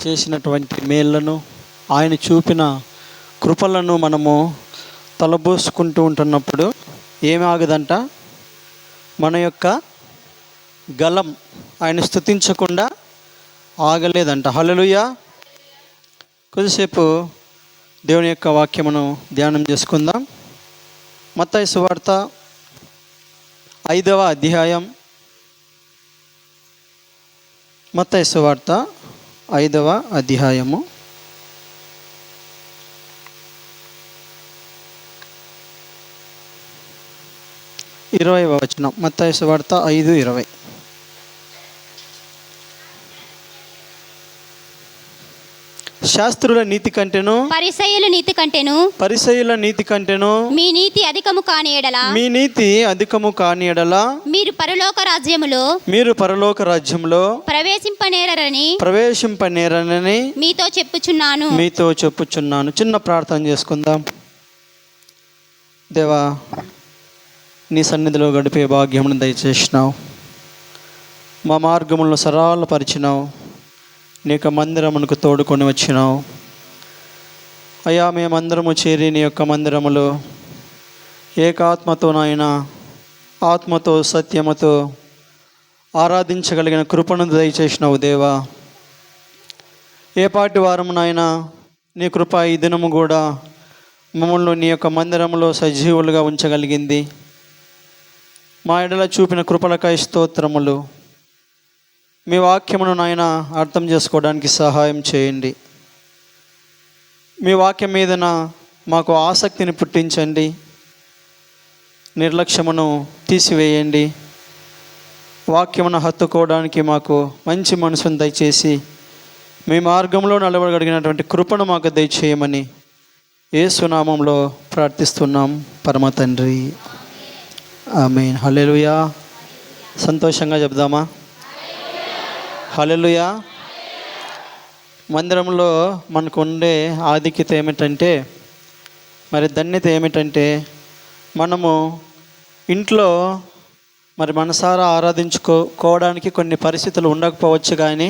చేసినటువంటి మేళ్లను, ఆయన చూపిన కృపలను మనము తలబోసుకుంటూ ఉంటున్నప్పుడు ఏమి ఆగదంట, మన యొక్క గలం ఆయన స్తుతించకుండా ఆగలేదంట. హల్లెలూయా. కొద్దిసేపు దేవుని యొక్క వాక్యమును ధ్యానం చేసుకుందాం. మత్తయి సువార్త 5వ అధ్యాయం. మత్తయి సువార్త 5వ అధ్యాయము 20వ వచనం. మత్తయి సువార్త 5:20. శాస్త్రుల నీతి కంటేను పరిసయ్యుల నీతి కంటేను మీ నీతి అధికము కాని ఎడల మీరు పరలోక రాజ్యములో ప్రవేశింపనేరని మీతో చెప్పుచున్నాను. చిన్న ప్రార్థన చేసుకుందాం. దేవా, నీ సన్నిధిలో గడిపే భాగ్యమును దయచేసినావు. మా మార్గములను సరళపరిచినావు. నీ యొక్క మందిరమునకు తోడుకొని వచ్చినావు. అయ్యా, మేమందరము చేరి నీ యొక్క మందిరములో ఏకాత్మతో నాయన, ఆత్మతో సత్యముతో ఆరాధించగలిగిన కృపను దయచేసినావు దేవా. ఏపాటి వారము నాయన, నీ కృప ఈ దినము కూడా మమ్మల్ని నీ యొక్క మందిరములో సజీవులుగా ఉంచగలిగింది. మా ఎడల చూపిన కృపలకై స్తోత్రములు. మీ వాక్యమును నాయన అర్థం చేసుకోవడానికి సహాయం చేయండి. మీ వాక్యం మీదన మాకు ఆసక్తిని పుట్టించండి. నిర్లక్ష్యమును తీసివేయండి. వాక్యమును హత్తుకోవడానికి మాకు మంచి మనసును దయచేసి మీ మార్గంలో నిలబడగలిగినటువంటి కృపను మాకు దయచేయమని యేసు నామములో ప్రార్థిస్తున్నాం పరమ తండ్రి. ఆమేన్. హల్లెలూయా. సంతోషంగా చెప్దామా? హల్లెలూయా. మందిరంలో మనకు ఉండే ఆధిక్యత ఏమిటంటే, మరి ధన్యత ఏమిటంటే, మనము ఇంట్లో మరి మనసారా ఆరాధించుకోవడానికి కొన్ని పరిస్థితులు ఉండకపోవచ్చు, కానీ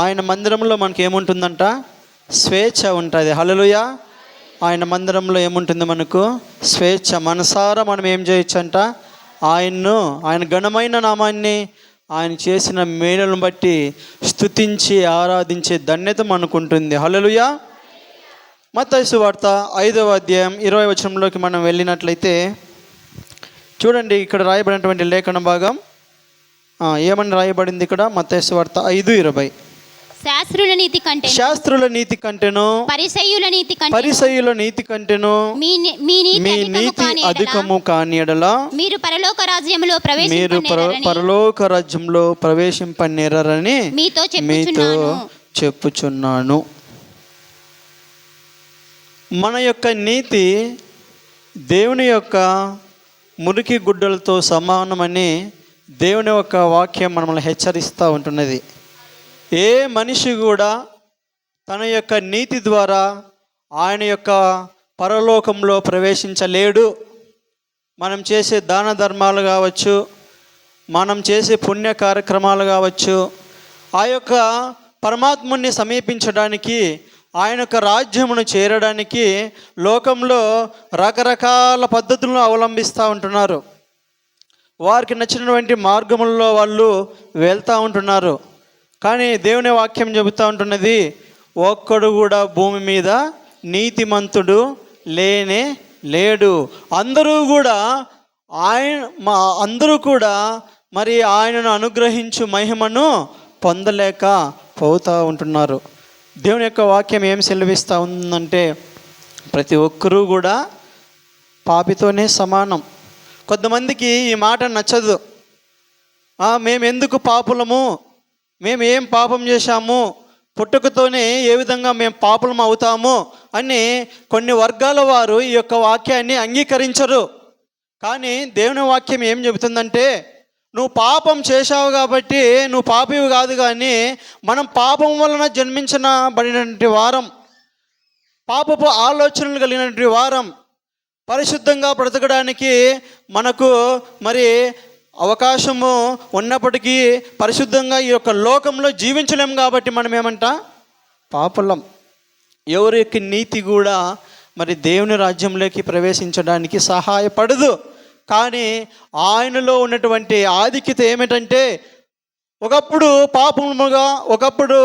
ఆయన మందిరంలో మనకి ఏముంటుందంట? స్వేచ్ఛ ఉంటుంది. హల్లెలూయా. ఆయన మందిరంలో ఏముంటుంది? మనకు స్వేచ్ఛ. మనసారా మనం ఏం చేయొచ్చంట? ఆయన ఘనమైన నామాన్ని, ఆయన చేసిన మేలులను బట్టి స్తుతించి ఆరాధించే ధన్యత మనకు ఉంటుంది. హల్లెలూయా. మత్తయి సువార్త 5వ అధ్యాయం 20వ వచనంలోకి మనం వెళ్ళినట్లయితే చూడండి, ఇక్కడ రాయబడినటువంటి లేఖన భాగం ఏమని రాయబడింది ఇక్కడ? మత్తయి సువార్త 5:20. శాస్త్రుల నీతి కంటేను పరిసయ్యుల నీతి కంటేను మీ నీతి అధికము కాని ఎడల మీరు పరలోక రాజ్యంలో ప్రవేశింపనేరని మీతో చెప్పుచున్నాను. మన యొక్క నీతి దేవుని యొక్క మురికి గుడ్డలతో సమానమని దేవుని యొక్క వాక్యం మనల్ని హెచ్చరిస్తూ ఉంటున్నది. ఏ మనిషి కూడా తన యొక్క నీతి ద్వారా ఆయన యొక్క పరలోకంలో ప్రవేశించలేడు. మనం చేసే దాన ధర్మాలు కావచ్చు, మనం చేసే పుణ్య కార్యక్రమాలు కావచ్చు, ఆ యొక్క పరమాత్ముని సమీపించడానికి, ఆయన యొక్క రాజ్యమును చేరడానికి లోకంలో రకరకాల పద్ధతులను అవలంబిస్తూ ఉంటున్నారు. వారికి నచ్చినటువంటి మార్గములలో వాళ్ళు వెళ్తూ ఉంటున్నారు. కానీ దేవుని వాక్యం చెబుతూ ఉంటున్నది, ఒక్కడు కూడా భూమి మీద నీతిమంతుడు లేడు. అందరూ కూడా మరి ఆయనను అనుగ్రహించు మహిమను పొందలేక పోతూ ఉంటున్నారు. దేవుని యొక్క వాక్యం ఏం సెలవిస్తూ ఉందంటే, ప్రతి ఒక్కరూ కూడా పాపితోనే సమానం. కొంతమందికి ఈ మాట నచ్చదు. మేమెందుకు పాపులము, మేము ఏం పాపం చేశాము, పుట్టుకతోనే ఏ విధంగా మేము పాపులం అవుతాము అని కొన్ని వర్గాల వారు ఈ యొక్క వాక్యాన్ని అంగీకరించరు. కానీ దేవుని వాక్యం ఏం చెబుతుందంటే, నువ్వు పాపం చేశావు కాబట్టి నువ్వు పాపివి కాదు, కానీ మనం పాపం వలన జన్మించబడినటువంటి వారం, పాపపు ఆలోచనలు కలిగినటువంటి వారం. పరిశుద్ధంగా బ్రతకడానికి మనకు మరి అవకాశము ఉన్నప్పటికీ పరిశుద్ధంగా ఈ యొక్క లోకంలో జీవించలేము. కాబట్టి మనం పాపులం. ఎవరి యొక్క నీతి కూడా మరి దేవుని రాజ్యంలోకి ప్రవేశించడానికి సహాయపడదు. కానీ ఆయనలో ఉన్నటువంటి ఆధిక్యత ఏమిటంటే, ఒకప్పుడు పాపముగా, ఒకప్పుడు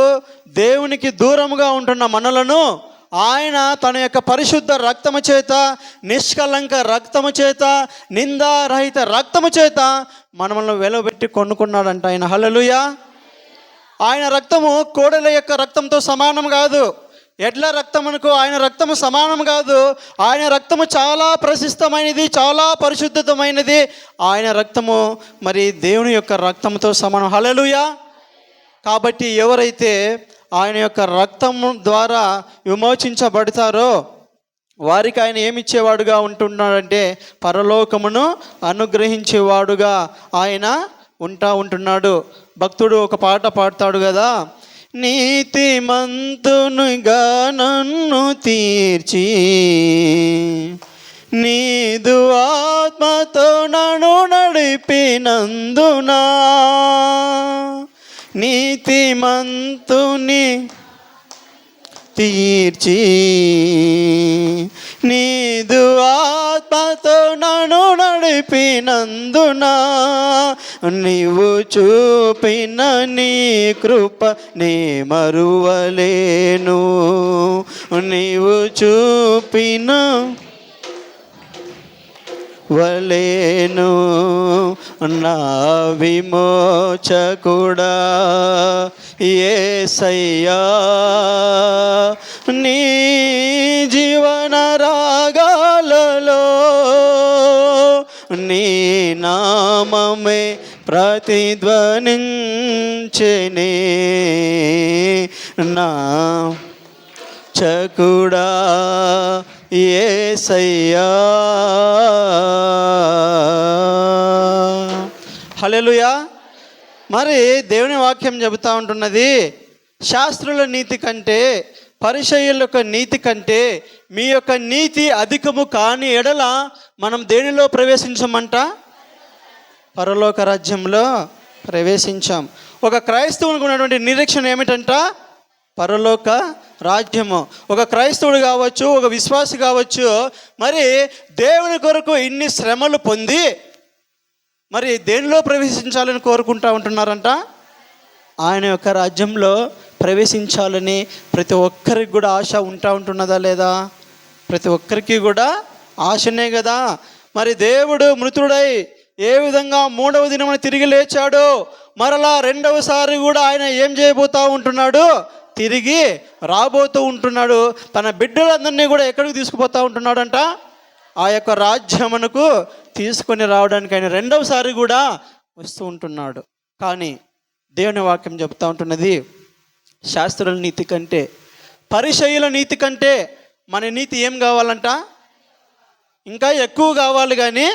దేవునికి దూరముగా ఉంటున్న మనలను ఆయన తన యొక్క పరిశుద్ధ రక్తము చేత, నిష్కలంక రక్తము చేత, నిందారహిత రక్తము చేత మనల్ని వెలవబెట్టి కొనుక్కున్నాడంట ఆయన. హల్లెలూయా. ఆయన రక్తము కోడెల యొక్క రక్తంతో సమానం కాదు, ఎడ్ల రక్తమునకు ఆయన రక్తము సమానం కాదు. ఆయన రక్తము చాలా ప్రశస్తమైనది, చాలా పరిశుద్ధమైనది. ఆయన రక్తము మరి దేవుని యొక్క రక్తంతో సమానం. హల్లెలూయా. కాబట్టి ఎవరైతే ఆయన యొక్క రక్తము ద్వారా విమోచించబడతారో వారికి ఆయన ఏమిచ్చేవాడుగా ఉంటున్నాడంటే, పరలోకమును అనుగ్రహించేవాడుగా ఆయన ఉంటున్నాడు. భక్తుడు ఒక పాట పాడతాడు కదా, నీతిమంతునిగా నన్ను తీర్చి నీదు ఆత్మతో నన్ను నడిపినందునా, నీతిమంతుని తీర్చి నీదు ఆత్మతో నన్ను నడిపినందునా, నీవు చూపిన నీ కృప నే మరువలేను, నీవు చూపిన వలేను. నా విమోచకుడా యేసయ్యా, నీ జీవన రాగాలలో నీ నామమే ప్రతిధ్వనించెనే, నా చకుడా యేసయ్యా. హల్లెలూయా. మరి దేవుని వాక్యం చెబుతూ ఉంటున్నది, శాస్త్రుల నీతి కంటే, పరిసయ్యుల యొక్క నీతి కంటే మీ యొక్క నీతి అధికము కాని ఎడల మనం దేనిలో ప్రవేశించమంట? పరలోక రాజ్యంలో ప్రవేశించాం. ఒక క్రైస్తవునికి ఉన్నటువంటి నిరీక్షణ ఏమిటంట? పరలోక రాజ్యము. ఒక క్రైస్తవుడు కావచ్చు, ఒక విశ్వాసి కావచ్చు, మరి దేవుని కొరకు ఇన్ని శ్రమలు పొంది మరి దేనిలో ప్రవేశించాలని కోరుకుంటూ ఉంటున్నారంట? ఆయన యొక్క రాజ్యంలో ప్రవేశించాలని ప్రతి ఒక్కరికి కూడా ఆశ ఉంటున్నదా లేదా? ప్రతి ఒక్కరికి కూడా ఆశనే కదా. మరి దేవుడు మృతుడై ఏ విధంగా మూడవ దినమున తిరిగి లేచాడో, మరలా రెండవసారి కూడా ఆయన ఏం చేయబోతూ ఉంటున్నాడు? తిరిగి రాబోతూ ఉంటున్నాడు. తన బిడ్డలందరినీ కూడా ఎక్కడికి తీసుకుపోతూ ఉంటున్నాడంట? ఆ యొక్క రాజ్యమునకు తీసుకొని రావడానికి ఆయన రెండవసారి కూడా వస్తూ ఉంటున్నాడు. కానీ దేవుని వాక్యం చెబుతూ ఉంటున్నది, శాస్త్రుల నీతి కంటే, పరిసయ్యుల నీతి కంటే మన నీతి ఏం కావాలంట? ఇంకా ఎక్కువ కావాలి. కానీ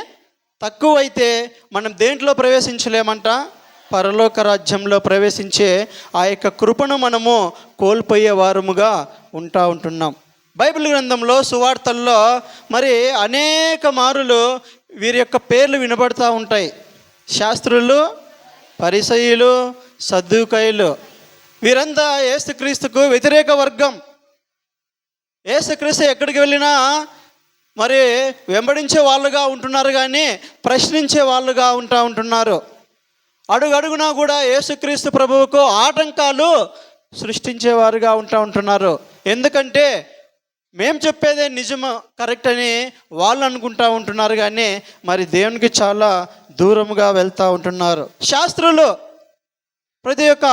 తక్కువ అయితే మనం దేంట్లో ప్రవేశించలేమంట? పరలోక రాజ్యంలో ప్రవేశించే ఆ యొక్క కృపను మనము కోల్పోయే వారముగా ఉంటున్నాం. బైబిల్ గ్రంథంలో సువార్తల్లో మరి అనేక మారులు వీరి యొక్క పేర్లు వినబడుతూ ఉంటాయి. శాస్త్రులు, పరిసయ్యులు, సద్దూకయ్యులు, వీరంతా యేసుక్రీస్తుకు వ్యతిరేక వర్గం. యేసుక్రీస్తు ఎక్కడికి వెళ్ళినా మరి వెంబడించే వాళ్ళుగా ఉంటున్నారు, కానీ ప్రశ్నించే వాళ్ళుగా ఉంటున్నారు. అడుగడుగునా కూడా యేసుక్రీస్తు ప్రభువుకు ఆటంకాలు సృష్టించేవారుగా ఉంటున్నారు. ఎందుకంటే మేము చెప్పేదే నిజము, కరెక్ట్ అని వాళ్ళు అనుకుంటూ ఉంటున్నారు, కానీ మరి దేవునికి చాలా దూరముగా వెళ్తూ ఉంటున్నారు. శాస్త్రులు ప్రతి ఒక్క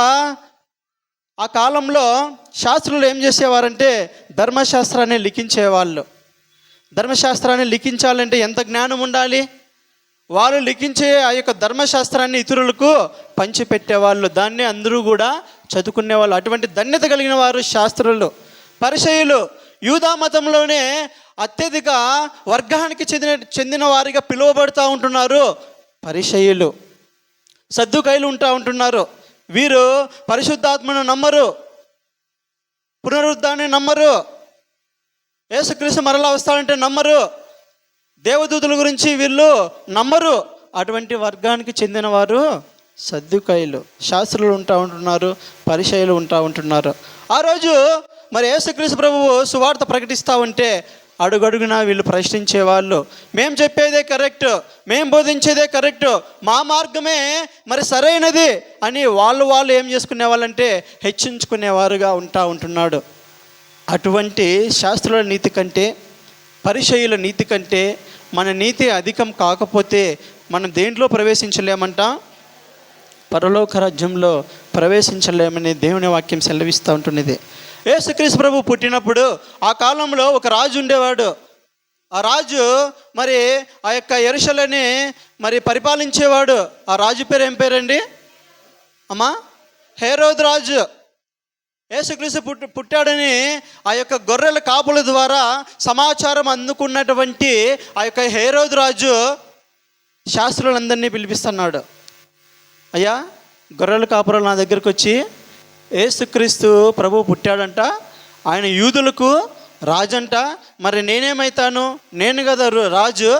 ఆ కాలంలో శాస్త్రులు ఏం చేసేవారంటే ధర్మశాస్త్రాన్ని లిఖించేవాళ్ళు. ధర్మశాస్త్రాన్ని లిఖించాలంటే ఎంత జ్ఞానం ఉండాలి? వాళ్ళు లిఖించే ఆ యొక్క ధర్మశాస్త్రాన్ని ఇతరులకు పంచిపెట్టేవాళ్ళు, దాన్ని అందరూ కూడా చదువుకునేవాళ్ళు. అటువంటి ధన్యత కలిగిన వారు శాస్త్రులు. పరిసయ్యులు యూదా మతంలోనే అత్యధిక వర్గానికి చెందిన వారిగా పిలువబడుతూ ఉంటున్నారు పరిసయ్యులు. సద్దూకయ్యులు ఉంటున్నారు. వీరు పరిశుద్ధాత్మను నమ్మరు, పునరుద్ధాన్ని నమ్మరు, యేసుక్రీస్తు మరలా వస్తాడంటే నమ్మరు, దేవదూతుల గురించి వీళ్ళు నమ్మరు. అటువంటి వర్గానికి చెందిన వారు సద్దూకయ్యులు. శాస్త్రులు ఉంటున్నారు, పరిసయ్యులు ఉంటున్నారు. ఆ రోజు మరి యేసుక్రీస్తు ప్రభువు సువార్త ప్రకటిస్తూ ఉంటే అడుగడుగున వీళ్ళు ప్రశ్నించేవాళ్ళు. మేము చెప్పేదే కరెక్ట్, మేము బోధించేదే కరెక్ట్, మా మార్గమే మరి సరైనది అని వాళ్ళు ఏం చేసుకునే వాళ్ళంటే హెచ్చించుకునేవారుగా ఉంటున్నాడు. అటువంటి శాస్త్రుల నీతి కంటే, పరిసయ్యుల నీతి కంటే మన నీతి అధికం కాకపోతే మనం దేంట్లో ప్రవేశించలేమంట? పరలోక రాజ్యంలో ప్రవేశించలేమని దేవుని వాక్యం సెలవిస్తూ ఉంటున్నది. యేసుక్రీస్తు ప్రభు పుట్టినప్పుడు ఆ కాలంలో ఒక రాజు ఉండేవాడు. ఆ రాజు మరి ఆ యొక్క యెరూషలేముని మరి పరిపాలించేవాడు. ఆ రాజు పేరు ఏం పేరండి అమ్మా? హేరోదు రాజు. యేసుక్రీస్తు పుట్టాడని ఆ యొక్క గొర్రెల కాపుల ద్వారా సమాచారం అందుకున్నటువంటి ఆ యొక్క హేరోదు రాజు శాస్త్రులందరినీ పిలిపిస్తున్నాడు. అయ్యా, గొర్రెల కాపురాలు నా దగ్గరకు వచ్చి యేసుక్రీస్తు ప్రభు పుట్టాడంట, ఆయన యూదులకు రాజంట, మరి నేనేమవుతాను? నేను కదా రాజు.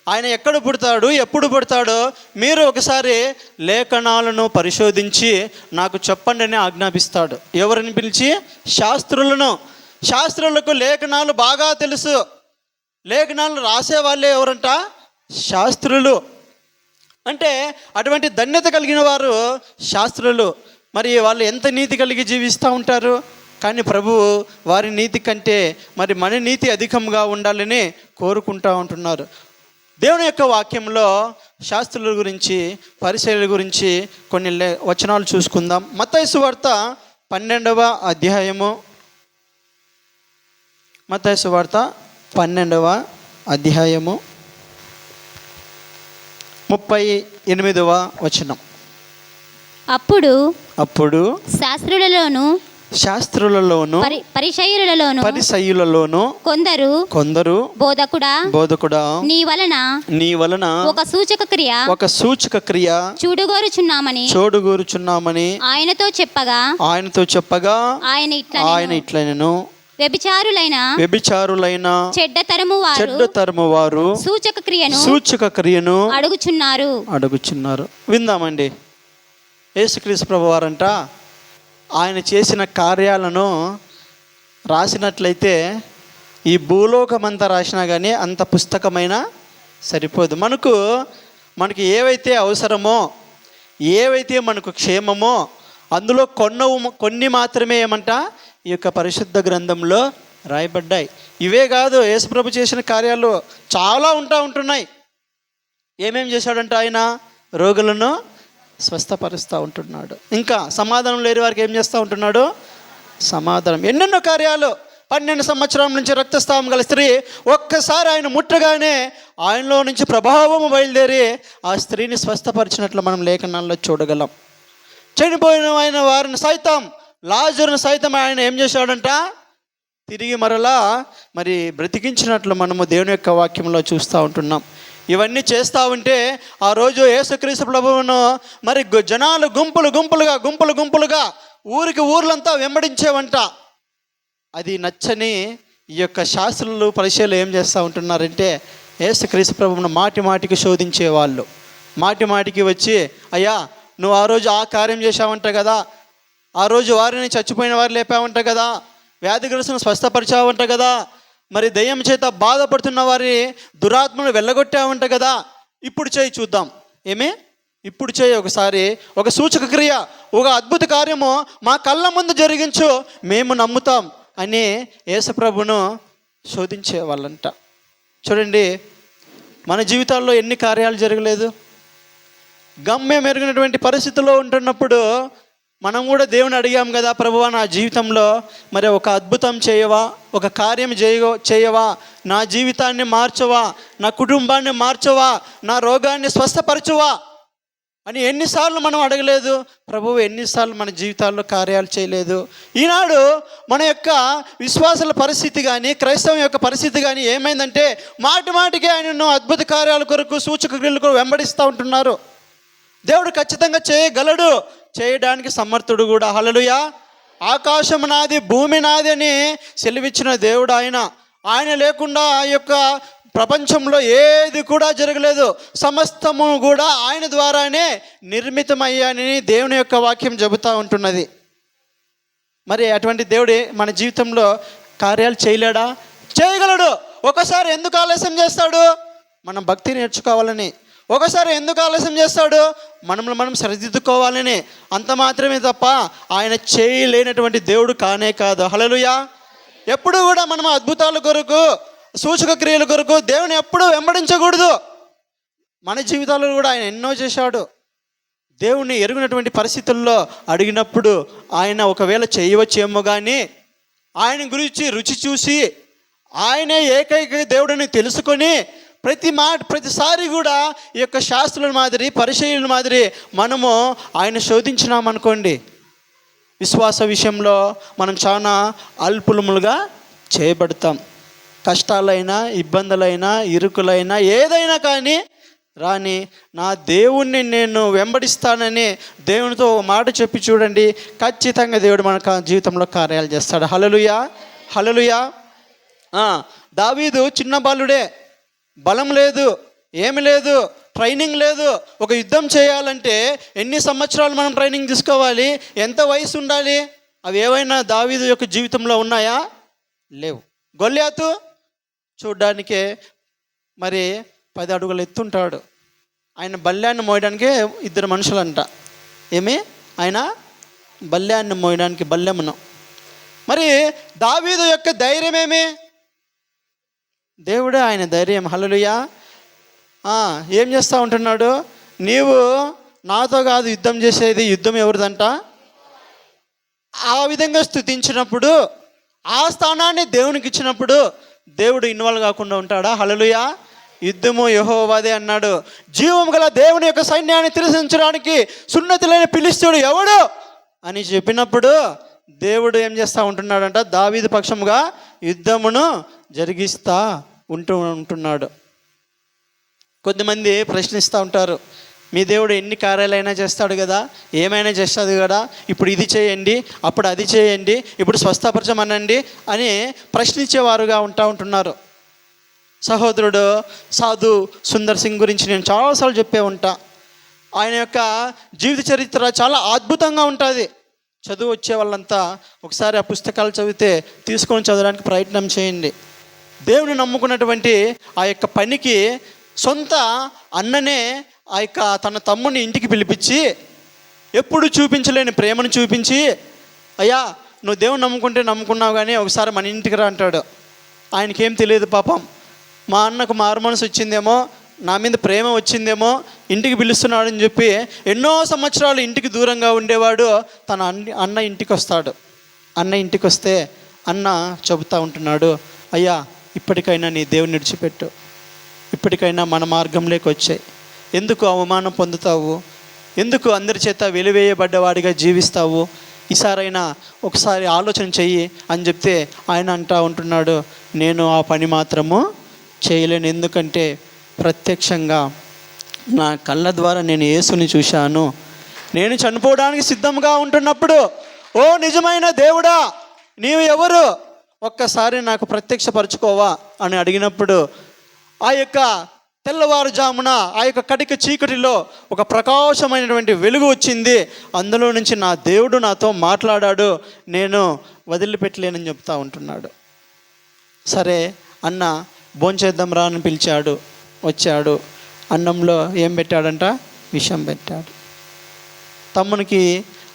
ఆయన ఎక్కడ పుడతాడు, ఎప్పుడు పుడతాడో మీరు ఒకసారి లేఖనాలను పరిశోధించి నాకు చెప్పండి అని ఆజ్ఞాపిస్తాడు. ఎవరిని పిలిచి? శాస్త్రులను. శాస్త్రులకు లేఖనాలు బాగా తెలుసు. లేఖనాలు రాసే వాళ్ళే ఎవరంట? శాస్త్రులు. అంటే అటువంటి ధన్యత కలిగిన వారు శాస్త్రులు. మరి వాళ్ళు ఎంత నీతి కలిగి జీవిస్తూ ఉంటారు. కానీ ప్రభువు వారి నీతి కంటే మరి మన నీతి అధికంగా ఉండాలని కోరుకుంటూ ఉంటున్నారు. దేవుని యొక్క వాక్యంలో శాస్త్రుల గురించి, పరిసయ్యుల గురించి కొన్ని వచనాలు చూసుకుందాం. మత్తయి సువార్త 12వ అధ్యాయము. మత్తయి సువార్త 12వ అధ్యాయము 38వ వచనం. అప్పుడు శాస్త్రులలోను పరిసయ్యులలోను కొందరు బోధకుడా నీ వలన ఒక సూచక క్రియ చూడగోరుచున్నామని ఆయనతో చెప్పగా ఆయన ఇట్లనెను, వ్యభిచారులైన చెడ్డతరము వారు సూచక క్రియను అడుగుచున్నారు. విందామండి. యేసుక్రీస్తు ప్రభు వారంట ఆయన చేసిన కార్యాలను రాసినట్లయితే ఈ భూలోకమంతా రాసినా కానీ అంత పుస్తకమైనా సరిపోదు. మనకి ఏవైతే అవసరమో, ఏవైతే మనకు క్షేమమో అందులో కొన్ని మాత్రమే ఏమంట ఈ యొక్క పరిశుద్ధ గ్రంథంలో రాయబడ్డాయి. ఇవే కాదు, యేసుప్రభు చేసిన కార్యాలు చాలా ఉంటున్నాయి. ఏమేం చేశాడంట? ఆయన రోగులను స్వస్థపరుస్తూ ఉంటున్నాడు. ఇంకా సమాధానం లేని వారికి ఏం చేస్తూ ఉంటున్నాడు? సమాధానం. ఎన్నెన్నో కార్యాలు. 12 సంవత్సరాల నుంచి రక్తస్రావం గల స్త్రీ ఒక్కసారి ఆయన ముట్టగానే ఆయనలో నుంచి ప్రభావం బయలుదేరి ఆ స్త్రీని స్వస్థపరిచినట్లు మనం లేఖనాల్లో చూడగలం. చనిపోయిన ఆయన వారిని సైతం, లాజరును సైతం ఆయన ఏం చేశాడంట? తిరిగి మరలా మరి బ్రతికించినట్లు మనము దేవుని యొక్క వాక్యంలో చూస్తూ ఉంటున్నాం. ఇవన్నీ చేస్తూ ఉంటే ఆ రోజు యేసుక్రీస్తు ప్రభువును మరి జనాలు గుంపులుగా ఊర్లంతా వెంబడించేవంట. అది నచ్చని ఈ యొక్క శాస్త్రులు, పరిచయాలు ఏం చేస్తూ ఉంటున్నారంటే యేసుక్రీస్తు ప్రభువును మాటికి శోధించేవాళ్ళు. మాటికి వచ్చి, అయ్యా నువ్వు ఆ రోజు ఆ కార్యం చేశావంట కదా, ఆ రోజు వారిని చచ్చిపోయిన వారు లేపావంట కదా, వ్యాధిగ్రస్తులను స్వస్థపరిచావంట కదా, మరి దయ్యం చేత బాధపడుతున్న వారి దురాత్మను వెళ్ళగొట్టావంట కదా, ఇప్పుడు చేయి చూద్దాం. ఇప్పుడు చేయి ఒకసారి, ఒక సూచక క్రియ, ఒక అద్భుత కార్యము మా కళ్ళ ముందు జరిగించు, మేము నమ్ముతాం అని యేసుప్రభును శోధించే వాళ్ళంట. చూడండి, మన జీవితాల్లో ఎన్ని కార్యాలు జరగలేదు. గమ్యం ఎరిగినటువంటి పరిస్థితుల్లో ఉంటున్నప్పుడు మనం కూడా దేవుని అడిగాం కదా, ప్రభువా నా జీవితంలో మరి ఒక అద్భుతం చేయవా, ఒక కార్యం చేయవా, నా జీవితాన్ని మార్చవా, నా కుటుంబాన్ని మార్చవా, నా రోగాన్ని స్వస్థపరచవా అని ఎన్నిసార్లు మనం అడగలేదు. ప్రభువు ఎన్నిసార్లు మన జీవితాల్లో కార్యాలు చేయలేదు. ఈనాడు మన యొక్క విశ్వాసాల పరిస్థితి కానీ, క్రైస్తవం యొక్క పరిస్థితి కానీ ఏమైందంటే మాటికి ఆయనను అద్భుత కార్యాల కొరకు, సూచక క్రియల కొరకు వెంబడిస్తూ ఉంటున్నారు. దేవుడు ఖచ్చితంగా చేయగలడు, చేయడానికి సమర్థుడు కూడా. హల్లెలూయా. ఆకాశం నాది, భూమి నాది అని సెలవిచ్చిన దేవుడు ఆయన లేకుండా ఆ యొక్క ప్రపంచంలో ఏది కూడా జరగలేదు. సమస్తము కూడా ఆయన ద్వారానే నిర్మితమయ్యానని దేవుని యొక్క వాక్యం చెబుతూ ఉంటున్నది. మరి అటువంటి దేవుడే మన జీవితంలో కార్యాలు చేయలేడా? చేయగలడు. ఒకసారి ఎందుకు ఆలస్యం చేస్తాడు? మనం భక్తి నేర్చుకోవాలని. ఒకసారి ఎందుకు ఆలస్యం చేస్తాడు? మనల్ని మనం సరిదిద్దుకోవాలని. అంత మాత్రమే తప్ప ఆయన చేయలేనటువంటి దేవుడు కానే కాదు. హల్లెలూయా. ఎప్పుడు కూడా మనం అద్భుతాల కొరకు, సూచక క్రియల కొరకు దేవుని ఎప్పుడూ వెంబడించకూడదు. మన జీవితాల్లో కూడా ఆయన ఎన్నో చేశాడు. దేవుణ్ణి ఎరుగునటువంటి పరిస్థితుల్లో అడిగినప్పుడు ఆయన ఒకవేళ చేయవచ్చేమో కానీ ఆయన గురించి రుచి చూసి ఆయనే ఏకైక దేవుడిని తెలుసుకొని ప్రతిసారి కూడా ఈ యొక్క శాస్త్రుల మాదిరి, పరిచయుల మాదిరి మనము ఆయన శోధించినామనుకోండి, విశ్వాస విషయంలో మనం చాలా అల్పులములుగా చేయబడతాం. కష్టాలైనా, ఇబ్బందులైనా, ఇరుకులైనా ఏదైనా కానీ రాని నా దేవుణ్ణి నేను వెంబడిస్తానని దేవునితో మాట చెప్పి చూడండి, ఖచ్చితంగా దేవుడు మన జీవితంలో కార్యాలు చేస్తాడు. హల్లెలూయా, హల్లెలూయా. దావీదు చిన్న బాలుడే, బలం లేదు, ఏమి లేదు, ట్రైనింగ్ లేదు. ఒక యుద్ధం చేయాలంటే ఎన్ని సంవత్సరాలు మనం ట్రైనింగ్ తీసుకోవాలి? ఎంత వయసు ఉండాలి? అవి ఏవైనా దావీదు యొక్క జీవితంలో ఉన్నాయా? లేవు. గొల్యాతు చూడ్డానికే మరి 10 అడుగులు ఎత్తుంటాడు. ఆయన బల్యాన్ని మోయడానికి 2 మనుషులంట. ఆయన బల్యాన్ని మోయడానికి బల్యమును. మరి దావీదు యొక్క ధైర్యం ఏమి? దేవుడే ఆయన ధైర్యం. హల్లెలూయా. ఏం చేస్తూ ఉంటున్నాడు? నీవు నాతో కాదు యుద్ధం చేసేది, యుద్ధం ఎవరిదంట? ఆ విధంగా స్తుతించినప్పుడు, ఆ స్థానాన్ని దేవునికి ఇచ్చినప్పుడు దేవుడు ఇన్వాల్వ్ కాకుండా ఉంటాడా? హల్లెలూయా. యుద్ధము యెహోవాదే అన్నాడు. జీవం గల దేవుని యొక్క సైన్యాన్ని తిరస్కరించడానికి సున్నతి లేని ఫిలిష్తీయుడు ఎవడు అని చెప్పినప్పుడు దేవుడు ఏం చేస్తూ ఉంటున్నాడంట? దావీదు పక్షముగా యుద్ధమును జరిగిస్తూ ఉంటున్నాడు. కొద్దిమంది ప్రశ్నిస్తూ ఉంటారు, మీ దేవుడు ఎన్ని కార్యాలైనా చేస్తాడు కదా, ఏమైనా చేస్తాడు కదా, ఇప్పుడు ఇది చేయండి, అప్పుడు అది చేయండి, ఇప్పుడు స్వస్థపరచమనండి అని ప్రశ్నించేవారుగా ఉంటున్నారు. సహోదరుడు సాధు సుందర్ సింగ్ గురించి నేను చాలాసార్లు చెప్పే ఉంటా. ఆయన యొక్క జీవిత చరిత్ర చాలా అద్భుతంగా ఉంటుంది. చదువు వచ్చే వాళ్ళంతా ఒకసారి ఆ పుస్తకాలు చదివితే తీసుకొని చదవడానికి ప్రయత్నం చేయండి. దేవుని నమ్ముకున్నటువంటి ఆ యొక్క పనికి సొంత అన్ననే ఆ యొక్క తన తమ్ముని ఇంటికి పిలిపించి ఎప్పుడు చూపించలేని ప్రేమను చూపించి, అయ్యా నువ్వు దేవుని నమ్ముకున్నావు కానీ ఒకసారి మన ఇంటికి రా అంటాడు. ఆయనకేం తెలియదు పాపం. మా అన్నకు మారు మనసు వచ్చిందేమో, నా మీద ప్రేమ వచ్చిందేమో, ఇంటికి పిలుస్తున్నాడు అని చెప్పి ఎన్నో సంవత్సరాలు ఇంటికి దూరంగా ఉండేవాడు. తన అన్న ఇంటికి వస్తాడు. అన్న ఇంటికి వస్తే అన్న చెబుతూ ఉంటున్నాడు, అయ్యా ఇప్పటికైనా నీ దేవుని విడిచిపెట్టు, ఇప్పటికైనా మన మార్గంలోకి వచ్చాయి, ఎందుకు అవమానం పొందుతావు, ఎందుకు అందరి చేత వెలివేయబడ్డవాడిగా జీవిస్తావు, ఈసారైనా ఒకసారి ఆలోచన చెయ్యి అని చెప్తే ఆయన అంటూ ఉంటున్నాడు, నేను ఆ పని మాత్రము చేయలేను. ఎందుకంటే ప్రత్యక్షంగా నా కళ్ళ ద్వారా నేను యేసుని చూశాను. నేను చనిపోవడానికి సిద్ధంగా ఉంటున్నప్పుడు, ఓ నిజమైన దేవుడా నీవు ఎవరు, ఒక్కసారి నాకు ప్రత్యక్షపరచుకోవా అని అడిగినప్పుడు ఆ యొక్క తెల్లవారుజామున ఆ యొక్క కటిక చీకటిలో ఒక ప్రకాశమైనటువంటి వెలుగు వచ్చింది. అందులో నుంచి నా దేవుడు నాతో మాట్లాడాడు, నేను వదిలిపెట్టలేనని చెప్తా ఉంటున్నాడు. సరే అన్న భోంచేద్దాం రా అని పిలిచాడు. వచ్చాడు. అన్నంలో ఏం పెట్టాడంట? విషం పెట్టాడు. తమ్మునికి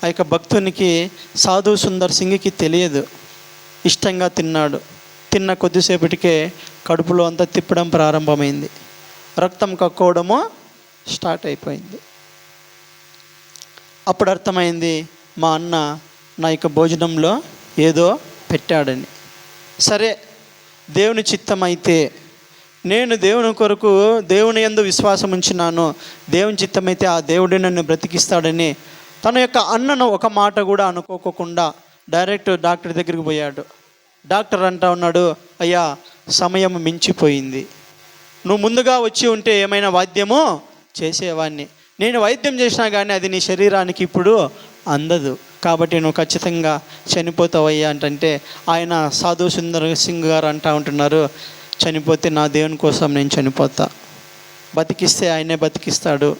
ఆ యొక్క భక్తునికి సాధు సుందర్ సింగ్కి తెలియదు. ఇష్టంగా తిన్నాడు. తిన్న కొద్దిసేపటికే కడుపులో అంతా తిప్పడం ప్రారంభమైంది. రక్తం కక్కోవడము స్టార్ట్ అయిపోయింది. అప్పుడు అర్థమైంది మా అన్న నా యొక్క భోజనంలో ఏదో పెట్టాడని. సరే దేవుని చిత్తం అయితే, నేను దేవుని కొరకు దేవుని యందు విశ్వాసం ఉంచినాను, దేవుని చిత్తమైతే ఆ దేవుడే నన్ను బ్రతికిస్తాడని తన యొక్క అన్నను ఒక మాట కూడా అనుకోకుండా డైరెక్ట్ డాక్టర్ దగ్గరికి పోయాడు. డాక్టర్ అంటా ఉన్నాడు, అయ్యా సమయం మించిపోయింది, నువ్వు ముందుగా వచ్చి ఉంటే ఏమైనా వైద్యమో చేసేవాడిని, నేను వైద్యం చేసినా కానీ అది నీ శరీరానికి ఇప్పుడు అందదు, కాబట్టి నువ్వు ఖచ్చితంగా చనిపోతావయ్యా అంటే ఆయన సాధు సుందర్ సింగ్ గారు అంటూ ఉంటున్నారు, చనిపోతే నా దేవుని కోసం నేను చనిపోతా, బతికిస్తే ఆయనే బతికిస్తాడు,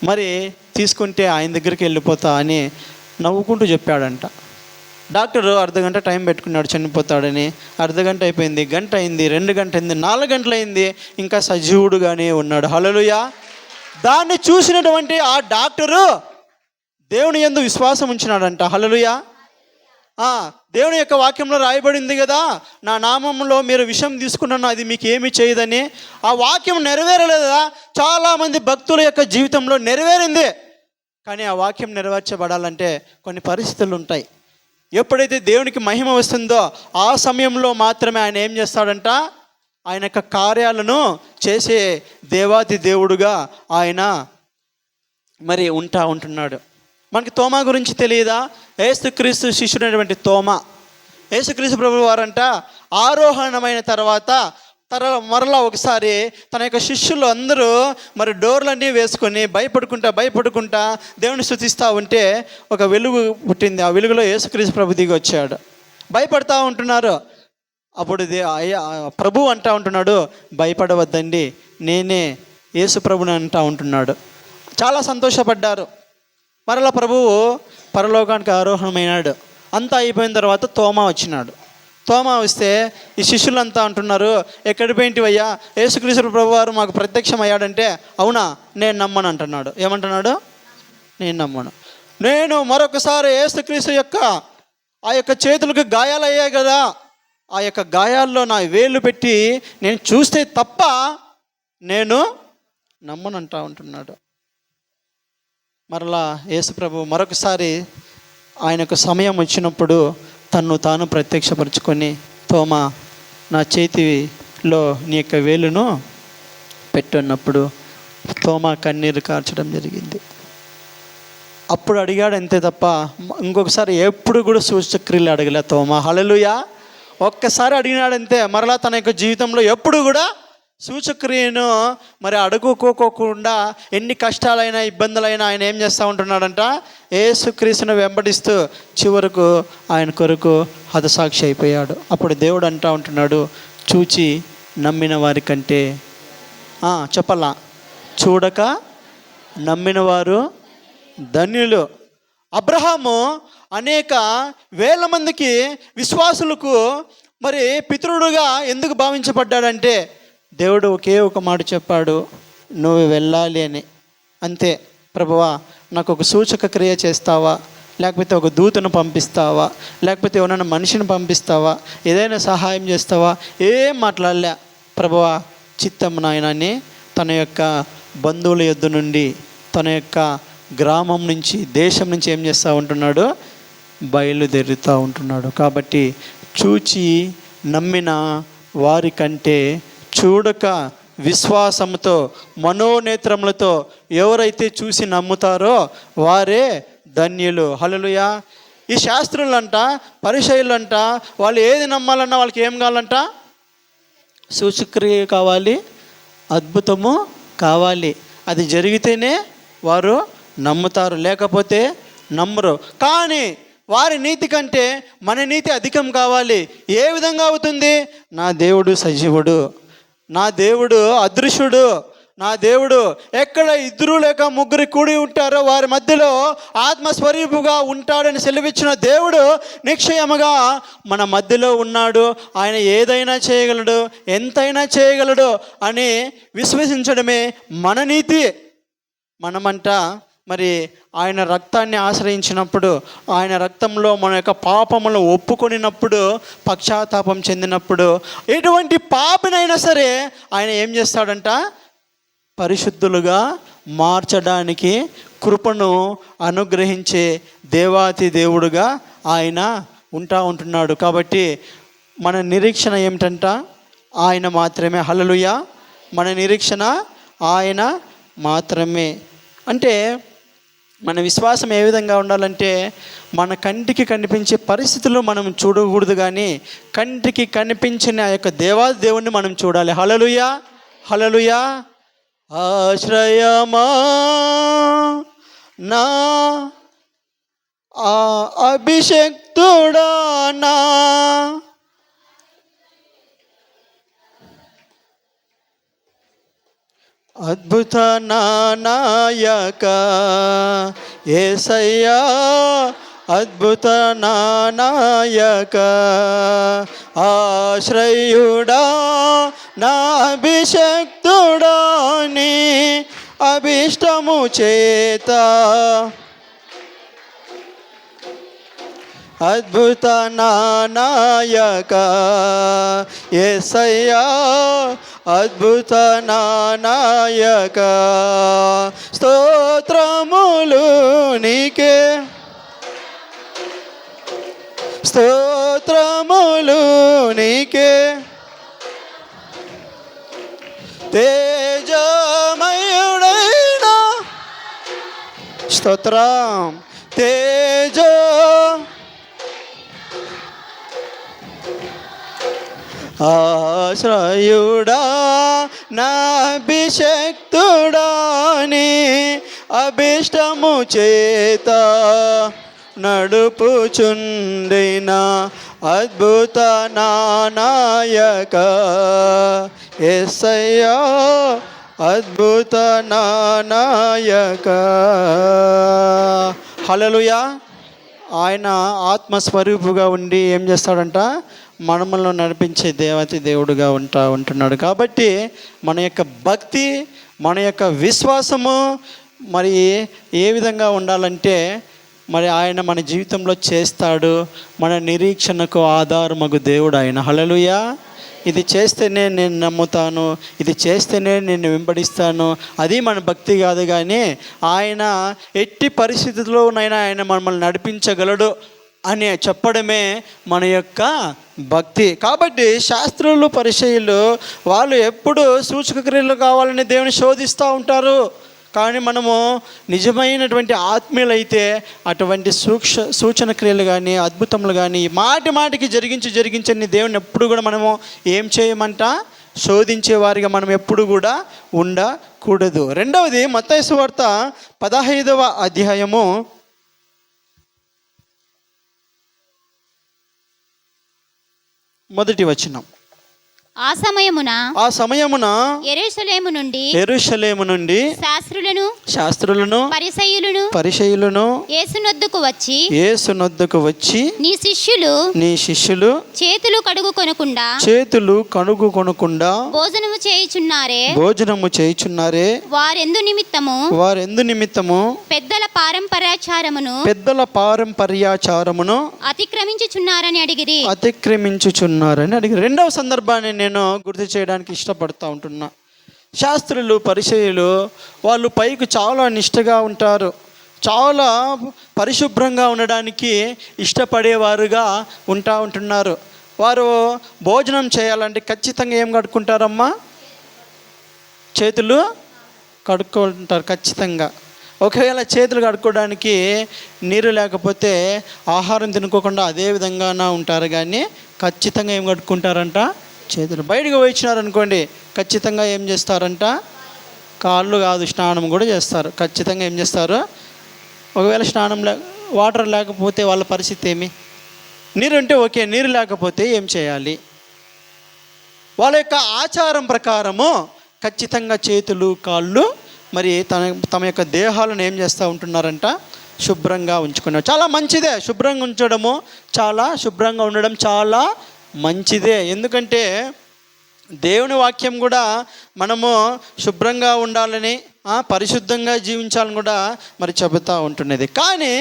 మరి తీసుకుంటే ఆయన దగ్గరికి వెళ్ళిపోతా అని నవ్వుకుంటూ చెప్పాడంట. డాక్టరు అర్ధగంట టైం పెట్టుకున్నాడు చనిపోతాడని. అర్ధగంట అయిపోయింది, గంట అయింది, 2 గంటలు అయింది, 4 గంటలు అయింది, ఇంకా సజీవుడుగానే ఉన్నాడు. హల్లెలూయా. దాన్ని చూసినటువంటి ఆ డాక్టరు దేవుని యందు విశ్వాసం ఉంచినాడంట. హల్లెలూయా. దేవుని యొక్క వాక్యంలో రాయబడింది కదా, నా నామంలో మీరు విషం తీసుకున్నాను, అది మీకు ఏమీ చేయదని. ఆ వాక్యం నెరవేరలేదా? చాలామంది భక్తుల యొక్క జీవితంలో నెరవేరింది. కానీ ఆ వాక్యం నెరవేర్చబడాలంటే కొన్ని పరిస్థితులు ఉంటాయి. ఎప్పుడైతే దేవునికి మహిమ వస్తుందో ఆ సమయంలో మాత్రమే ఆయన ఏం చేస్తాడంట, ఆయన యొక్క కార్యాలను చేసే దేవాది దేవుడుగా ఆయన మరి ఉంటున్నాడు. మనకి తోమా గురించి తెలియదా? యేసుక్రీస్తు శిష్యుడైనటువంటి తోమా, యేసుక్రీస్తు ప్రభువు వారంట ఆరోహణమైన తర్వాత మరలా ఒకసారి తన యొక్క శిష్యులు అందరూ మరి డోర్లన్నీ వేసుకొని భయపడుకుంటా దేవుని స్తుతిస్తూ ఉంటే ఒక వెలుగు పుట్టింది. ఆ వెలుగులో యేసుక్రీస్తు ప్రభు దిగి వచ్చాడు. భయపడతా ఉంటున్నారు. అప్పుడు ప్రభు అంటా ఉంటున్నాడు, భయపడవద్దండి, నేనే యేసు ప్రభుని అంటా ఉంటున్నాడు. చాలా సంతోషపడ్డారు. మరలా ప్రభువు పరలోకానికి ఆరోహణమైనాడు. అంతా అయిపోయిన తర్వాత తోమా వచ్చినాడు. తోమా వస్తే ఈ శిష్యులంతా అంటున్నారు, ఎక్కడి పోయింటివయ్యా, యేసుక్రీస్తు ప్రభు వారు మాకు ప్రత్యక్షం అయ్యాడంటే, అవునా, నేను నమ్మను అంటున్నాడు. ఏమంటున్నాడు? నేను నమ్మను. నేను మరొకసారి యేసుక్రీస్తు యొక్క ఆ యొక్క చేతులకు గాయాలు అయ్యాయి కదా, ఆ యొక్క గాయాల్లో నా వేళ్ళు పెట్టి నేను చూస్తే తప్ప నేను నమ్మనంటా ఉంటున్నాడు. మరలా యేసుప్రభు మరొకసారి ఆయనకు సమయం వచ్చినప్పుడు తన్ను తాను ప్రత్యక్షపరుచుకొని, తోమా, నా చేతిలో నీ యొక్క వేలును పెట్టున్నప్పుడు తోమా కన్నీరు కార్చడం జరిగింది. అప్పుడు అడిగాడు అంతే తప్ప ఇంకొకసారి ఎప్పుడు కూడా సూచక్రియలు అడగలే తోమా. హల్లెలూయా. ఒక్కసారి అడిగినాడంతే. మరలా తన యొక్క జీవితంలో ఎప్పుడు కూడా సూచక్రియను మరి అడుగుకోకుండా ఎన్ని కష్టాలైనా ఇబ్బందులైనా ఆయన ఏం చేస్తూ ఉంటున్నాడంట, యేసుక్రీస్తును వెంబడిస్తూ చివరకు ఆయన కొరకు హతసాక్షి అయిపోయాడు. అప్పుడు దేవుడు అంటా ఉంటున్నాడు, చూచి నమ్మిన వారి కంటే చెప్పలా, చూడక నమ్మిన వారు ధన్యులు. అబ్రహాము అనేక వేల మందికి విశ్వాసులకు మరి పితరుడుగా ఎందుకు భావించబడ్డాడంటే, దేవుడు ఒకే ఒక మాట చెప్పాడు, నువ్వు వెళ్ళాలి అని. అంతే. ప్రభువా, నాకు ఒక సూచక క్రియ చేస్తావా, లేకపోతే ఒక దూతను పంపిస్తావా, లేకపోతే ఎవరైనా మనిషిని పంపిస్తావా, ఏదైనా సహాయం చేస్తావా? ఏం మాట్లాడలే. ప్రభువా చిత్తం నాయనాన్ని తన యొక్క బంధువుల యొద్ద నుండి, తన యొక్క గ్రామం నుంచి, దేశం నుంచి ఏం చేస్తూ ఉంటున్నాడు, బయలుదేరుతూ ఉంటున్నాడు. కాబట్టి చూచి నమ్మిన వారి కంటే చూడక విశ్వాసంతో మనోనేత్రములతో ఎవరైతే చూసి నమ్ముతారో వారే ధన్యులు. హల్లెలూయా. ఈ శాస్త్రులంట, పరిసయ్యులంట, వాళ్ళు ఏది నమ్మాలన్నా వాళ్ళకి ఏం కావాలంట, సూచక్రియ కావాలి, అద్భుతము కావాలి. అది జరిగితేనే వారు నమ్ముతారు, లేకపోతే నమ్మరు. కానీ వారి నీతి కంటే మన నీతి అధికం కావాలి. ఏ విధంగా అవుతుంది? నా దేవుడు సజీవుడు, నా దేవుడు అదృశ్యుడు, నా దేవుడు ఎక్కడ 2 లేక 3 కూడి ఉంటారో వారి మధ్యలో ఆత్మస్వరూపుగా ఉంటాడని సెలవిచ్చిన దేవుడు నిశ్చయముగా మన మధ్యలో ఉన్నాడు. ఆయన ఏదైనా చేయగలడు, ఎంతైనా చేయగలడు అని విశ్వసించడమే మన నీతి. మనమంట మరి ఆయన రక్తాన్ని ఆశ్రయించినప్పుడు, ఆయన రక్తంలో మన యొక్క పాపములు ఒప్పుకొనినప్పుడు, పశ్చాత్తాపం చెందినప్పుడు, ఎటువంటి పాపినైనా సరే ఆయన ఏం చేస్తాడంట, పరిశుద్ధులుగా మార్చడానికి కృపను అనుగ్రహించే దేవాతి దేవుడుగా ఆయన ఉంటున్నాడు. కాబట్టి మన నిరీక్షణ ఏమిటంట, ఆయన మాత్రమే. హల్లెలూయా. మన నిరీక్షణ ఆయన మాత్రమే. అంటే మన విశ్వాసం ఏ విధంగా ఉండాలంటే, మన కంటికి కనిపించే పరిస్థితుల్లో మనం చూడకూడదు, కానీ కంటికి కనిపించిన ఆ యొక్క దేవాది దేవుణ్ణి మనం చూడాలి. హల్లెలూయా. హల్లెలూయా. ఆశ్రయమా నా అభిషక్తుడా నా అద్భుత నాయక యేసయ్యా అద్భుత నాయక ఆశ్రయుడా నా అభిషక్తుడా నీ అభిష్టము చేత అద్భుత నాయక యేసయ్యా అద్భుత నాయక స్తోత్రములు నీకే స్తోత్రములు నీకే తేజమయుడైన స్తోత్రం తేజో ఆశ్రయుడా నా అభిషక్తుడా నీ అభిష్టము చేత నడుపుచుండిన అద్భుత నాయక యేసయ్యా అద్భుత నాయక. హల్లెలూయా. ఆయన ఆత్మస్వరూపుగా ఉండి ఏం చేస్తాడంట, మనములను నడిపించే దేవతి దేవుడుగా ఉంటున్నాడు. కాబట్టి మన యొక్క భక్తి, మన యొక్క విశ్వాసము మరి ఏ విధంగా ఉండాలంటే, మరి ఆయన మన జీవితంలో చేస్తాడు. మన నిరీక్షణకు ఆధారమగు దేవుడు ఆయన. హల్లెలూయా. ఇది చేస్తేనే నేను నమ్ముతాను, ఇది చేస్తేనే నేను వెంబడిస్తాను, అది మన భక్తి కాదు. కానీ ఆయన ఎట్టి పరిస్థితుల్లోనైనా ఆయన మనల్ని నడిపించగలడు అని చెప్పడమే మన యొక్క భక్తి. కాబట్టి శాస్త్రులు పరిచయులు వాళ్ళు ఎప్పుడు సూచక క్రియలు కావాలని దేవుని శోధిస్తూ ఉంటారు. కానీ మనము నిజమైనటువంటి ఆత్మీయులైతే అటువంటి సూచన క్రియలు కానీ అద్భుతములు కానీ మాటికి జరిగించని దేవుని ఎప్పుడు కూడా మనము ఏం చేయమంట, శోధించే వారిగా మనం ఎప్పుడు కూడా ఉండకూడదు. రెండవది మత్తయి సువార్త 15వ అధ్యాయము 1వ వచనం. ఆ సమయమున యెరూషలేము నుండి శాస్త్రులను పరిసయ్యులను యేసునొద్దకు వచ్చి నీ శిష్యులు చేతులు కడుగుకొనకుండా భోజనము చేయుచున్నారే వారెందు నిమిత్తము పెద్దల పారంపర్యాచారమును అతిక్రమించుచున్నారని అడిగిరి. రెండవ సందర్భాన్ని నేను గుర్తు చేయడానికి ఇష్టపడుతూ ఉంటున్నా. శాస్త్రులు పరిచయులు వాళ్ళు పైకి చాలా నిష్ఠగా ఉంటారు, చాలా పరిశుభ్రంగా ఉండడానికి ఇష్టపడేవారుగా ఉంటున్నారు. వారు భోజనం చేయాలంటే ఖచ్చితంగా ఏం కడుక్కుంటారమ్మా? చేతులు కడుక్కుంటారు ఖచ్చితంగా. ఒకవేళ చేతులు కడుక్కోవడానికి నీరు లేకపోతే ఆహారం తినుకోకుండా అదే విధంగానే ఉంటారు. కానీ ఖచ్చితంగా ఏం కడుక్కుంటారంట? చేతులు. బయటకు వచ్చినారనుకోండి, ఖచ్చితంగా ఏం చేస్తారంట? కాళ్ళు కాదు, స్నానం కూడా చేస్తారు. ఖచ్చితంగా ఏం చేస్తారు? ఒకవేళ వాటర్ లేకపోతే వాళ్ళ పరిస్థితి ఏమి? నీరు అంటే ఓకే, నీరు లేకపోతే ఏం చేయాలి? వాళ్ళ యొక్క ఆచారం ప్రకారము ఖచ్చితంగా చేతులు కాళ్ళు మరి తమ యొక్క దేహాలను ఏం చేస్తూ ఉంటున్నారంట? శుభ్రంగా ఉంచుకున్నారు. చాలా మంచిదే, శుభ్రంగా ఉంచడము, చాలా శుభ్రంగా ఉండడం చాలా మంచిదే. ఎందుకంటే దేవుని వాక్యం కూడా మనము శుభ్రంగా ఉండాలని, పరిశుద్ధంగా జీవించాలని కూడా మరి చెబుతూ ఉంటున్నది. కానీ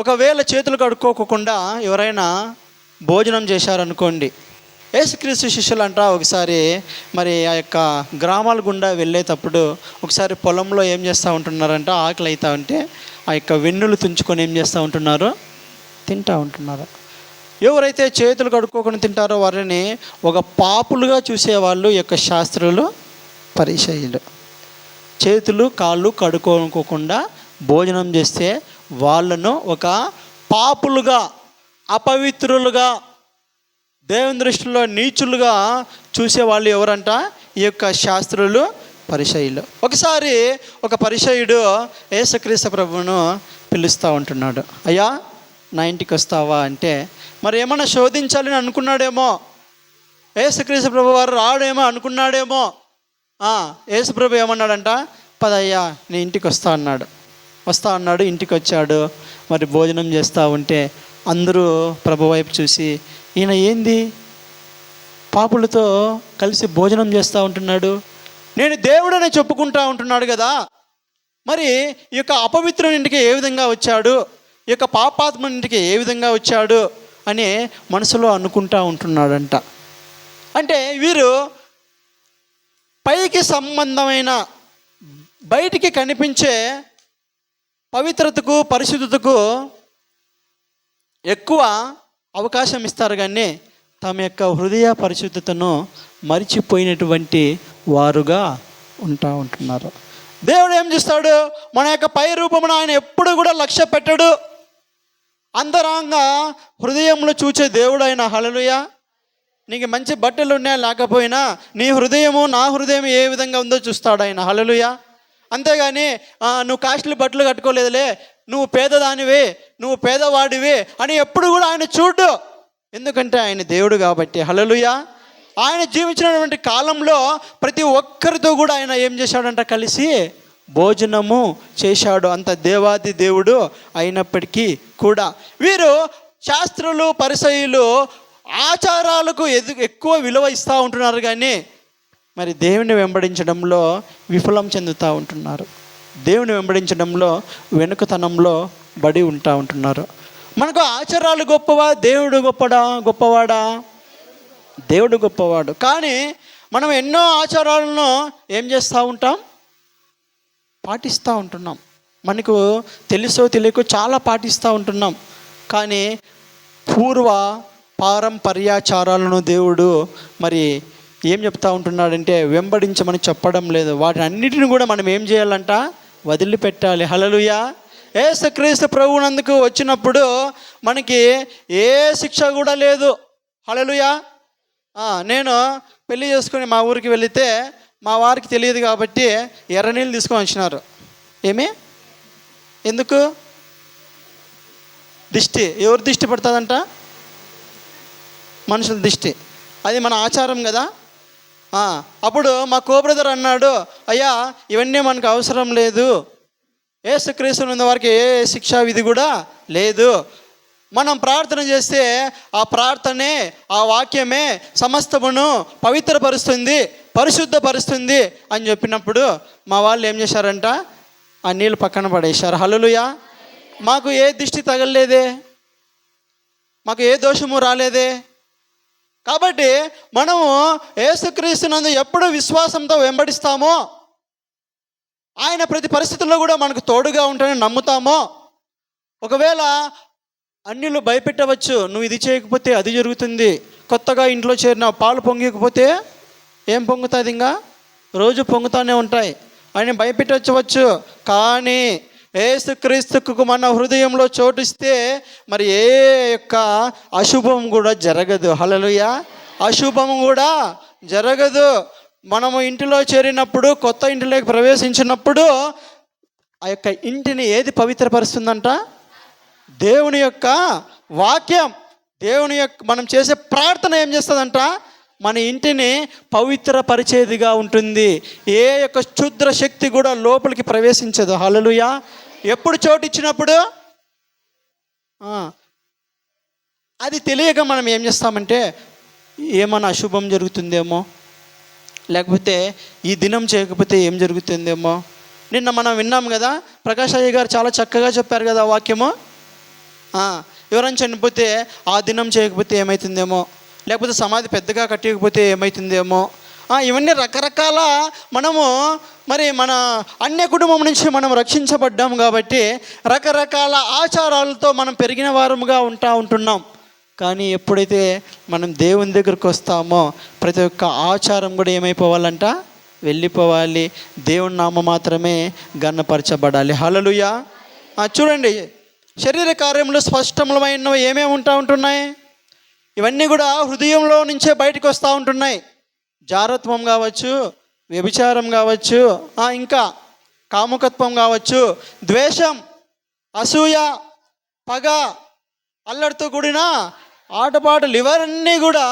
ఒకవేళ చేతులు కడుక్కోకుండా ఎవరైనా భోజనం చేశారనుకోండి, యేసుక్రీస్తు శిష్యులు అంట ఒకసారి మరి ఆ యొక్క గ్రామాల గుండా వెళ్ళేటప్పుడు ఒకసారి పొలంలో ఏం చేస్తూ ఉంటున్నారంట, ఆకలి అవుతా ఉంటే ఆ యొక్క వెన్నులు తుంచుకొని ఏం చేస్తూ ఉంటున్నారు? తింటూ ఉంటున్నారు. ఎవరైతే చేతులు కడుక్కోకుండా తింటారో వారిని ఒక పాపులుగా చూసేవాళ్ళు ఈ యొక్క శాస్త్రులు పరిచయులు. చేతులు కాళ్ళు కడుక్కోకుండా భోజనం చేస్తే వాళ్ళను ఒక పాపులుగా, అపవిత్రులుగా, దేవుని దృష్టిలో నీచులుగా చూసేవాళ్ళు ఎవరంట? ఈ యొక్క శాస్త్రులు పరిచయులు. ఒకసారి ఒక పరిచయుడు యేసుక్రీస్తు ప్రభువును పిలుస్తూ ఉంటున్నాడు. అయ్యా నా ఇంటికి వస్తావా అంటే, మరి ఏమన్నా శోధించాలని అనుకున్నాడేమో, యేసుక్రీస్తు ప్రభు వారు రాడేమో అనుకున్నాడేమో. యేసు ప్రభు ఏమన్నాడంట? పదయ్యా నీ ఇంటికి వస్తా అన్నాడు. వస్తా అన్నాడు, ఇంటికి వచ్చాడు. మరి భోజనం చేస్తూ ఉంటే అందరూ ప్రభు వైపు చూసి, ఈయన ఏంది పాపులతో కలిసి భోజనం చేస్తూ ఉంటున్నాడు, నేను దేవుడని చెప్పుకుంటా ఉంటున్నాడు కదా, మరి ఈ యొక్క అపవిత్రుని ఇంటికి ఏ విధంగా వచ్చాడు, ఈ యొక్క పాపాత్మ ఇంటికి ఏ విధంగా వచ్చాడు అని మనసులో అనుకుంటా ఉంటున్నాడంట. అంటే వీరు పైకి సంబంధమైన బయటికి కనిపించే పవిత్రతకు పరిశుద్ధతకు ఎక్కువ అవకాశం ఇస్తారు, కానీ తమ యొక్క హృదయ పరిశుద్ధతను మరిచిపోయినటువంటి వారుగా ఉంటున్నారు. దేవుడు ఏం చేస్తాడు, మన యొక్క పై రూపమును ఆయన ఎప్పుడు కూడా లక్ష్య పెట్టడు. అంతరంగ హృదయంలో చూచే దేవుడు ఆయన. హల్లెలూయా. నీకు మంచి బట్టలు ఉన్నా లేకపోయినా నీ హృదయము నా హృదయం ఏ విధంగా ఉందో చూస్తాడు ఆయన. హల్లెలూయా. అంతేగాని నువ్వు కాస్ట్లీ బట్టలు కట్టుకోలేదులే, నువ్వు పేదదానివి, నువ్వు పేదవాడివి అని ఎప్పుడు కూడా ఆయన చూడు. ఎందుకంటే ఆయన దేవుడు కాబట్టి. హల్లెలూయా. ఆయన జీవించినటువంటి కాలంలో ప్రతి ఒక్కరితో కూడా ఆయన ఏం చేశాడంట, కలిసి భోజనము చేశాడు. అంత దేవాది దేవుడు అయినప్పటికీ కూడా వీరు శాస్త్రులు పరిసయ్యులు ఆచారాలకు ఎక్కువ విలువ ఇస్తూ ఉంటున్నారు, కానీ మరి దేవుని వెంబడించడంలో విఫలం చెందుతూ ఉంటున్నారు. దేవుని వెంబడించడంలో వెనుకతనంలో బడి ఉంటున్నారు. మనకు ఆచారాలు గొప్పవా, దేవుడు గొప్పవాడా? దేవుడు గొప్పవాడు. కానీ మనం ఎన్నో ఆచారాలను ఏం చేస్తూ ఉంటాం, పాటిస్తూ ఉంటున్నాం. మనకు తెలుసో తెలియకో చాలా పాటిస్తూ ఉంటున్నాం. కానీ పూర్వ పారంపర్యాచారాలను దేవుడు మరి ఏం చెప్తా ఉంటున్నాడంటే వెంబడించమని చెప్పడం లేదు. వాటిని అన్నిటిని కూడా మనం ఏం చేయాలంట, వదిలిపెట్టాలి. హల్లెలూయా. యేసుక్రీస్తు ప్రభువునందుకు వచ్చినప్పుడు మనకి ఏ శిక్ష కూడా లేదు. హల్లెలూయా. నేను పెళ్లి చేసుకుని మా ఊరికి వెళితే మా వారికి తెలియదు కాబట్టి ఎర్రనీళ్ళు తీసుకొని వచ్చినారు. ఎందుకు? దిష్టి. ఎవరు దిష్టి పడుతుందంట? మనుషుల దిష్టి. అది మన ఆచారం కదా. అప్పుడు మా బ్రదర్ అన్నాడు, అయ్యా ఇవన్నీ మనకు అవసరం లేదు, యేసుక్రీస్తు ఉన్న వారికి ఏ శిక్షా విధి కూడా లేదు, మనం ప్రార్థన చేస్తే ఆ ప్రార్థనే ఆ వాక్యమే సమస్తమును పవిత్రపరుస్తుంది, పరిశుద్ధపరుస్తుంది అని చెప్పినప్పుడు మా వాళ్ళు ఏం చేశారంట, ఆ నీళ్ళు పక్కన పడేశారు. హల్లెలూయా. మాకు ఏ దిష్టి తగలలేదే, మాకు ఏ దోషము రాలేదే. కాబట్టి మనము యేసుక్రీస్తునందు ఎప్పుడు విశ్వాసంతో వెంబడిస్తామో, ఆయన ప్రతి పరిస్థితుల్లో కూడా మనకు తోడుగా ఉంటానని నమ్ముతామో, ఒకవేళ అన్యులు భయపెట్టవచ్చు, నువ్వు ఇది చేయకపోతే అది జరుగుతుంది, కొత్తగా ఇంట్లో చేరిన పాలు పొంగకపోతే ఏం పొంగుతుంది, ఇంకా రోజు పొంగుతూనే ఉంటాయి అని భయపెట్టవచ్చు. కానీ యేసుక్రీస్తుకు మన హృదయంలో చోటిస్తే మరి ఏ యొక్క అశుభం కూడా జరగదు. హల్లెలూయా. అశుభం కూడా జరగదు. మనము ఇంటిలో చేరినప్పుడు, కొత్త ఇంటిలోకి ప్రవేశించినప్పుడు ఆ యొక్క ఇంటిని ఏది పవిత్రపరుస్తుందంట, దేవుని యొక్క వాక్యం. దేవుని యొక్క మనం చేసే ప్రార్థన ఏం చేస్తుందంట, మన ఇంటిని పవిత్రపరిచేదిగా ఉంటుంది. ఏ యొక్క క్షుద్ర శక్తి కూడా లోపలికి ప్రవేశించదు. హల్లెలూయా. ఎప్పుడు చోటు ఇచ్చినప్పుడు అది తెలియక మనం ఏం చేస్తామంటే ఏమన్నా అశుభం జరుగుతుందేమో, లేకపోతే ఈ దినం చేయకపోతే ఏం జరుగుతుందేమో. నిన్న మనం విన్నాం కదా, ప్రకాష్ అయ్య గారు చాలా చక్కగా చెప్పారు కదా వాక్యము. ఎవరైనా చనిపోతే ఆ దినం చేయకపోతే ఏమవుతుందేమో, లేకపోతే సమాధి పెద్దగా కట్టకపోతే ఏమవుతుందేమో. ఇవన్నీ రకరకాల మనము మరి మన అన్య కుటుంబం నుంచి మనం రక్షించబడ్డాము కాబట్టి రకరకాల ఆచారాలతో మనం పెరిగిన వారముగా ఉంటున్నాం. కానీ ఎప్పుడైతే మనం దేవుని దగ్గరకు వస్తామో ప్రతి ఒక్క ఆచారం కూడా ఏమైపోవాలంట, వెళ్ళిపోవాలి. దేవుని నామ మాత్రమే గణపరచబడాలి. హల్లెలూయా. చూడండి, శరీర కార్యములు స్పష్టములమైనవి ఏమేమి ఉంటున్నాయి, ఇవన్నీ కూడా హృదయంలో నుంచే బయటకు వస్తూ ఉంటున్నాయి. జారత్వం కావచ్చు, వ్యభిచారం కావచ్చు, ఇంకా కాముకత్వం కావచ్చు, ద్వేషం, అసూయ, పగ, అల్లరితో కూడిన ఆటపాటలు, ఇవన్నీ కూడా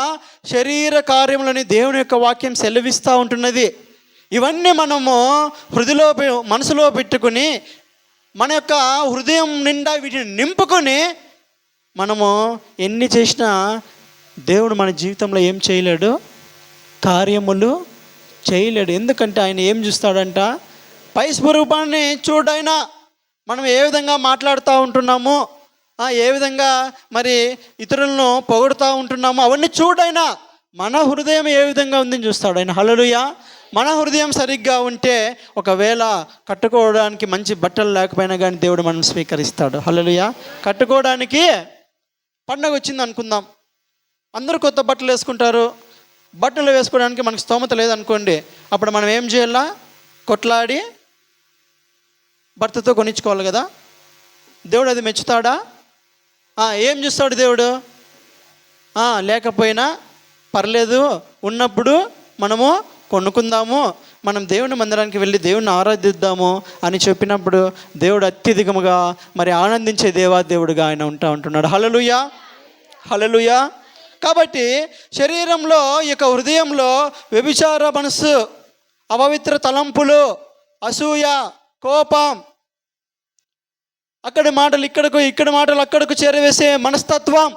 శరీర కార్యములని దేవుని యొక్క వాక్యం సెలవిస్తూ ఉంటున్నది. ఇవన్నీ మనము మనసులో పెట్టుకుని మన యొక్క హృదయం నిండా వీటిని నింపుకొని మనము ఎన్ని చేసినా దేవుడు మన జీవితంలో ఏం చేయలేడు, కార్యములు చేయలేడు. ఎందుకంటే ఆయన ఏం చూస్తాడంట, పై స్వరూపాన్ని చూడైనా మనం ఏ విధంగా మాట్లాడుతూ ఉంటున్నాము, ఏ విధంగా మరి ఇతరులను పొగుడుతూ ఉంటున్నాము, అవన్నీ చూడైనా మన హృదయం ఏ విధంగా ఉందని చూస్తాడు ఆయన. హల్లెలూయా. మన హృదయం సరిగ్గా ఉంటే ఒకవేళ కట్టుకోవడానికి మంచి బట్టలు లేకపోయినా కానీ దేవుడు మనం స్వీకరిస్తాడు. హల్లెలూయా. కట్టుకోవడానికి పండగ వచ్చింది అనుకుందాం, అందరూ కొత్త బట్టలు వేసుకుంటారు. బట్టలు వేసుకోవడానికి మనకు స్తోమత లేదనుకోండి, అప్పుడు మనం ఏం చేయాలా, కొట్లాడి భర్తతో కొనిచ్చుకోవాలి కదా. దేవుడు అది మెచ్చుతాడా? ఏం చూస్తాడు దేవుడు? లేకపోయినా పర్లేదు, ఉన్నప్పుడు మనము కొనుక్కుందాము, మనం దేవుని మందిరానికి వెళ్ళి దేవుని ఆరాధిద్దాము అని చెప్పినప్పుడు దేవుడు అత్యధికముగా మరి ఆనందించే దేవాదేవుడుగా ఆయన ఉంటున్నాడు. హల్లెలూయా, హల్లెలూయా. కాబట్టి శరీరంలో ఈ యొక్క హృదయంలో వ్యభిచార మనస్సు, అపవిత్ర తలంపులు, అసూయ, కోపం, అక్కడి మాటలు ఇక్కడకు, ఇక్కడి మాటలు అక్కడకు చేరవేసే మనస్తత్వం,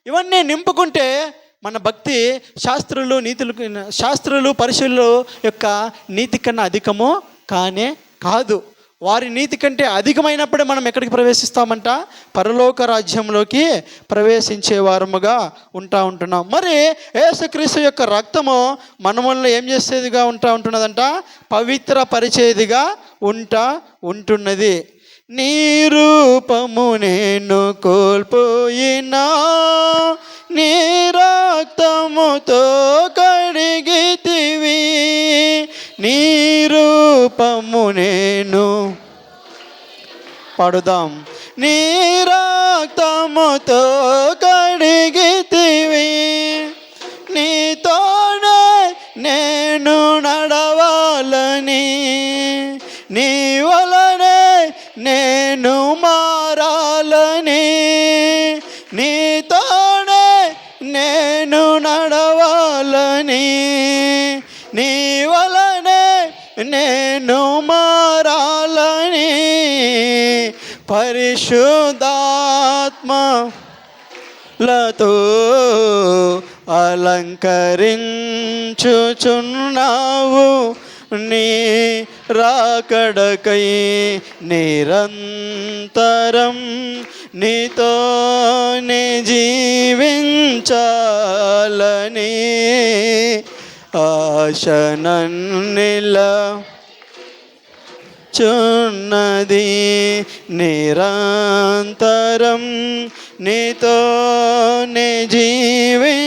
ఇవన్నీ నింపుకుంటే మన భక్తి శాస్త్రులు పరిశీలు యొక్క నీతి కన్నా అధికము కానే కాదు. వారి నీతి కంటే అధికమైనప్పుడే మనం ఎక్కడికి ప్రవేశిస్తామంట, పరలోక రాజ్యంలోకి ప్రవేశించే వారముగా ఉంటున్నాం. మరి యేసుక్రీస్తు యొక్క రక్తము మనములను ఏం చేసేదిగా ఉంటున్నదంట, పవిత్ర పరిచేదిగా ఉంటున్నది. నీ రూపము నేను కోల్పోయినా నీ రక్తముతో కడిగితివి, నీ రూపము నేను పాడుదాం. నీ రక్తముతో కడిగితివి, నీతోనే నేను నడవాలని, నీ వలనే నేను మారాలని, నీతోనే నేను నడవాలని, నీ వలనే నేను మారాలని, పరిశుద్ధాత్మలతో అలంకరించుచున్నావు, నీ రాకడకై నిరంతరం నీతోనే జీవించాలని ఆశ నన్నిలా చున్నది, నిరంతరం నీతోనే జీవించాలని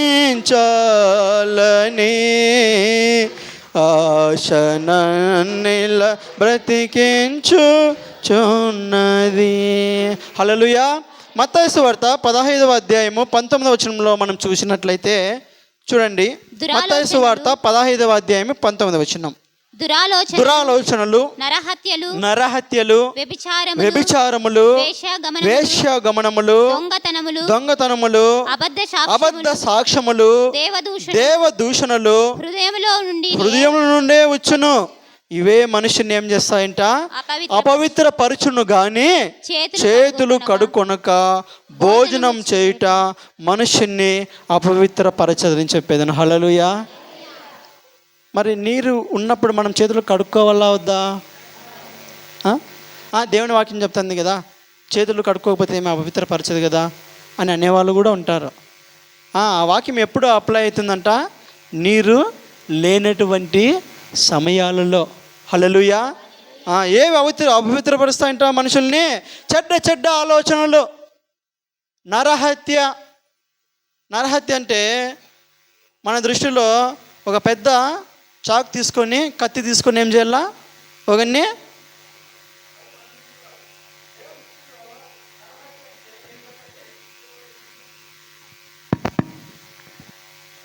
ఆశ నన్నిలా బ్రతికించుచున్నది. హల్లెలూయా. మత్తయి సువార్త 15వ అధ్యాయము 19వ వచనంలో మనం చూసినట్లయితే చూడండి. మత్తయి సువార్త 15వ అధ్యాయము 19వ వచనం. దురాలోచనలు, నరహత్యలు, వ్యభిచారములు, వేశ్యాగమనములు, దొంగతనములు, అబద్ధ సాక్ష్యములు, దేవదూషణలు హృదయముల నుండే వచ్చును. ఇవే మనుషుని ఏం చేస్తాయంట, అపవిత్ర పరుచును గాని చేతులు కడుకొనక భోజనం చేయుట మనుషుని అపవిత్ర పరచదని చెప్పేదని. హల్లెలూయా. మరి నీరు ఉన్నప్పుడు మనం చేతులు కడుక్కోవాలా వద్దా? దేవుని వాక్యం చెప్తుంది కదా, చేతులు కడుక్కోకపోతే ఏమి అపవిత్రపరచదు కదా అని అనేవాళ్ళు కూడా ఉంటారు. ఆ వాక్యం ఎప్పుడు అప్లై అవుతుందంట, నీరు లేనటువంటి సమయాలలో. హల్లెలూయా. ఏవి అపవిత్రపరుస్తాయంట మనుషుల్ని? చెడ్డ ఆలోచనలు, నరహత్య. నరహత్య అంటే మన దృష్టిలో ఒక పెద్ద చాకు తీసుకొని, కత్తి తీసుకొని ఏం చేయాలా, ఒకరిని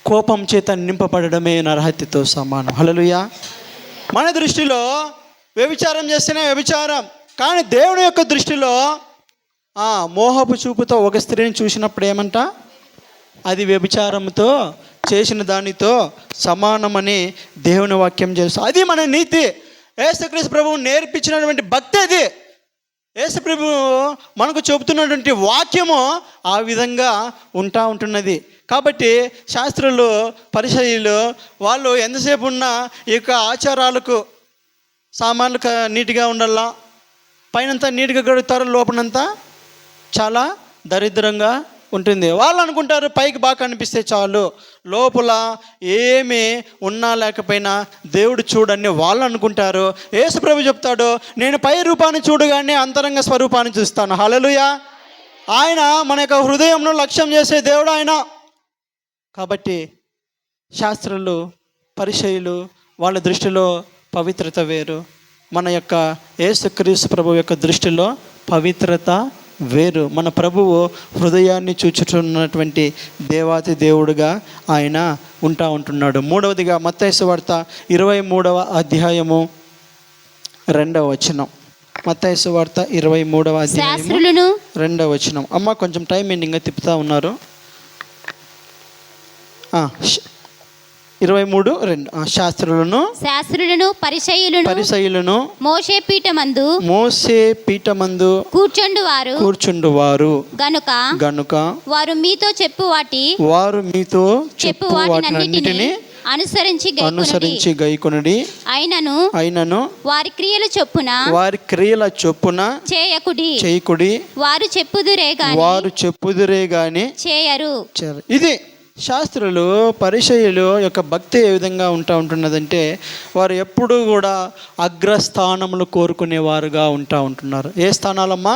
కోపం చేత నింపబడమే నరహత్యతో సమానం. హల్లెలూయా. మన దృష్టిలో వ్యభిచారం చేస్తేనే వ్యభిచారం, కానీ దేవుని యొక్క దృష్టిలో మోహపు చూపుతో ఒక స్త్రీని చూసినప్పుడు ఏమంట, అది వ్యభిచారంతో చేసిన దానితో సమానమని దేవుని వాక్యం చేస్తుంది. అది మన నీతి. యేసుక్రీస్తు ప్రభువు నేర్పించినటువంటి భక్తి అది. యేసుప్రభు మనకు చెబుతున్నటువంటి వాక్యము ఆ విధంగా ఉంటున్నది. కాబట్టి శాస్త్రులు, పరిసయ్యులు వాళ్ళు ఎంతసేపు ఉన్నా ఈ యొక్క ఆచారాలకు సామాన్లు నీట్గా ఉండాలా, పైనంతా నీట్గా గడుగుతారు, లోపలంతా చాలా దరిద్రంగా ఉంటుంది. వాళ్ళు అనుకుంటారు పైకి బాగా కనిపిస్తే చాలు, లోపల ఏమి ఉన్నా లేకపోయినా దేవుడు చూడని వాళ్ళు అనుకుంటారు. యేసుప్రభు చెప్తాడు, నేను పై రూపాన్ని చూడగానే అంతరంగ స్వరూపాన్ని చూస్తాను. హల్లెలూయా. ఆయన మన యొక్క హృదయంలో లక్ష్యం చేసే దేవుడు ఆయన. కాబట్టి శాస్త్రులు, పరిసయ్యులు వాళ్ళ దృష్టిలో పవిత్రత వేరు, మన యొక్క యేసుక్రీస్తు ప్రభు యొక్క దృష్టిలో పవిత్రత వేరు. మన ప్రభువు హృదయాన్ని చూచుతున్నటువంటి దేవాతి దేవుడుగా ఆయన ఉంటున్నాడు. మూడవదిగా మత్తయి సువార్త 23వ అధ్యాయము 2వ వచనం. మత్తయి సువార్త 23వ అధ్యాయము 2వ వచనం. అమ్మ కొంచెం టైం ఎండింగ్గా తిప్పుతా ఉన్నారు. 23:2 శాస్త్రులను పరిసయ్యులను మోషే పీఠమందు కూర్చుండువారు గనుక వారు మీతో చెప్పు వాటినన్నిటిని అనుసరించి గైకొనుడి. అయినను వారి క్రియల చొప్పున చేయకుడి. వారు చెప్పుదురే గాని చేయరు. ఇది శాస్త్రులు, పరిసయ్యులు యొక్క భక్తి ఏ విధంగా ఉంటున్నదంటే వారు ఎప్పుడూ కూడా అగ్రస్థానములు కోరుకునేవారుగా ఉంటున్నారు. ఏ స్థానాలమ్మా?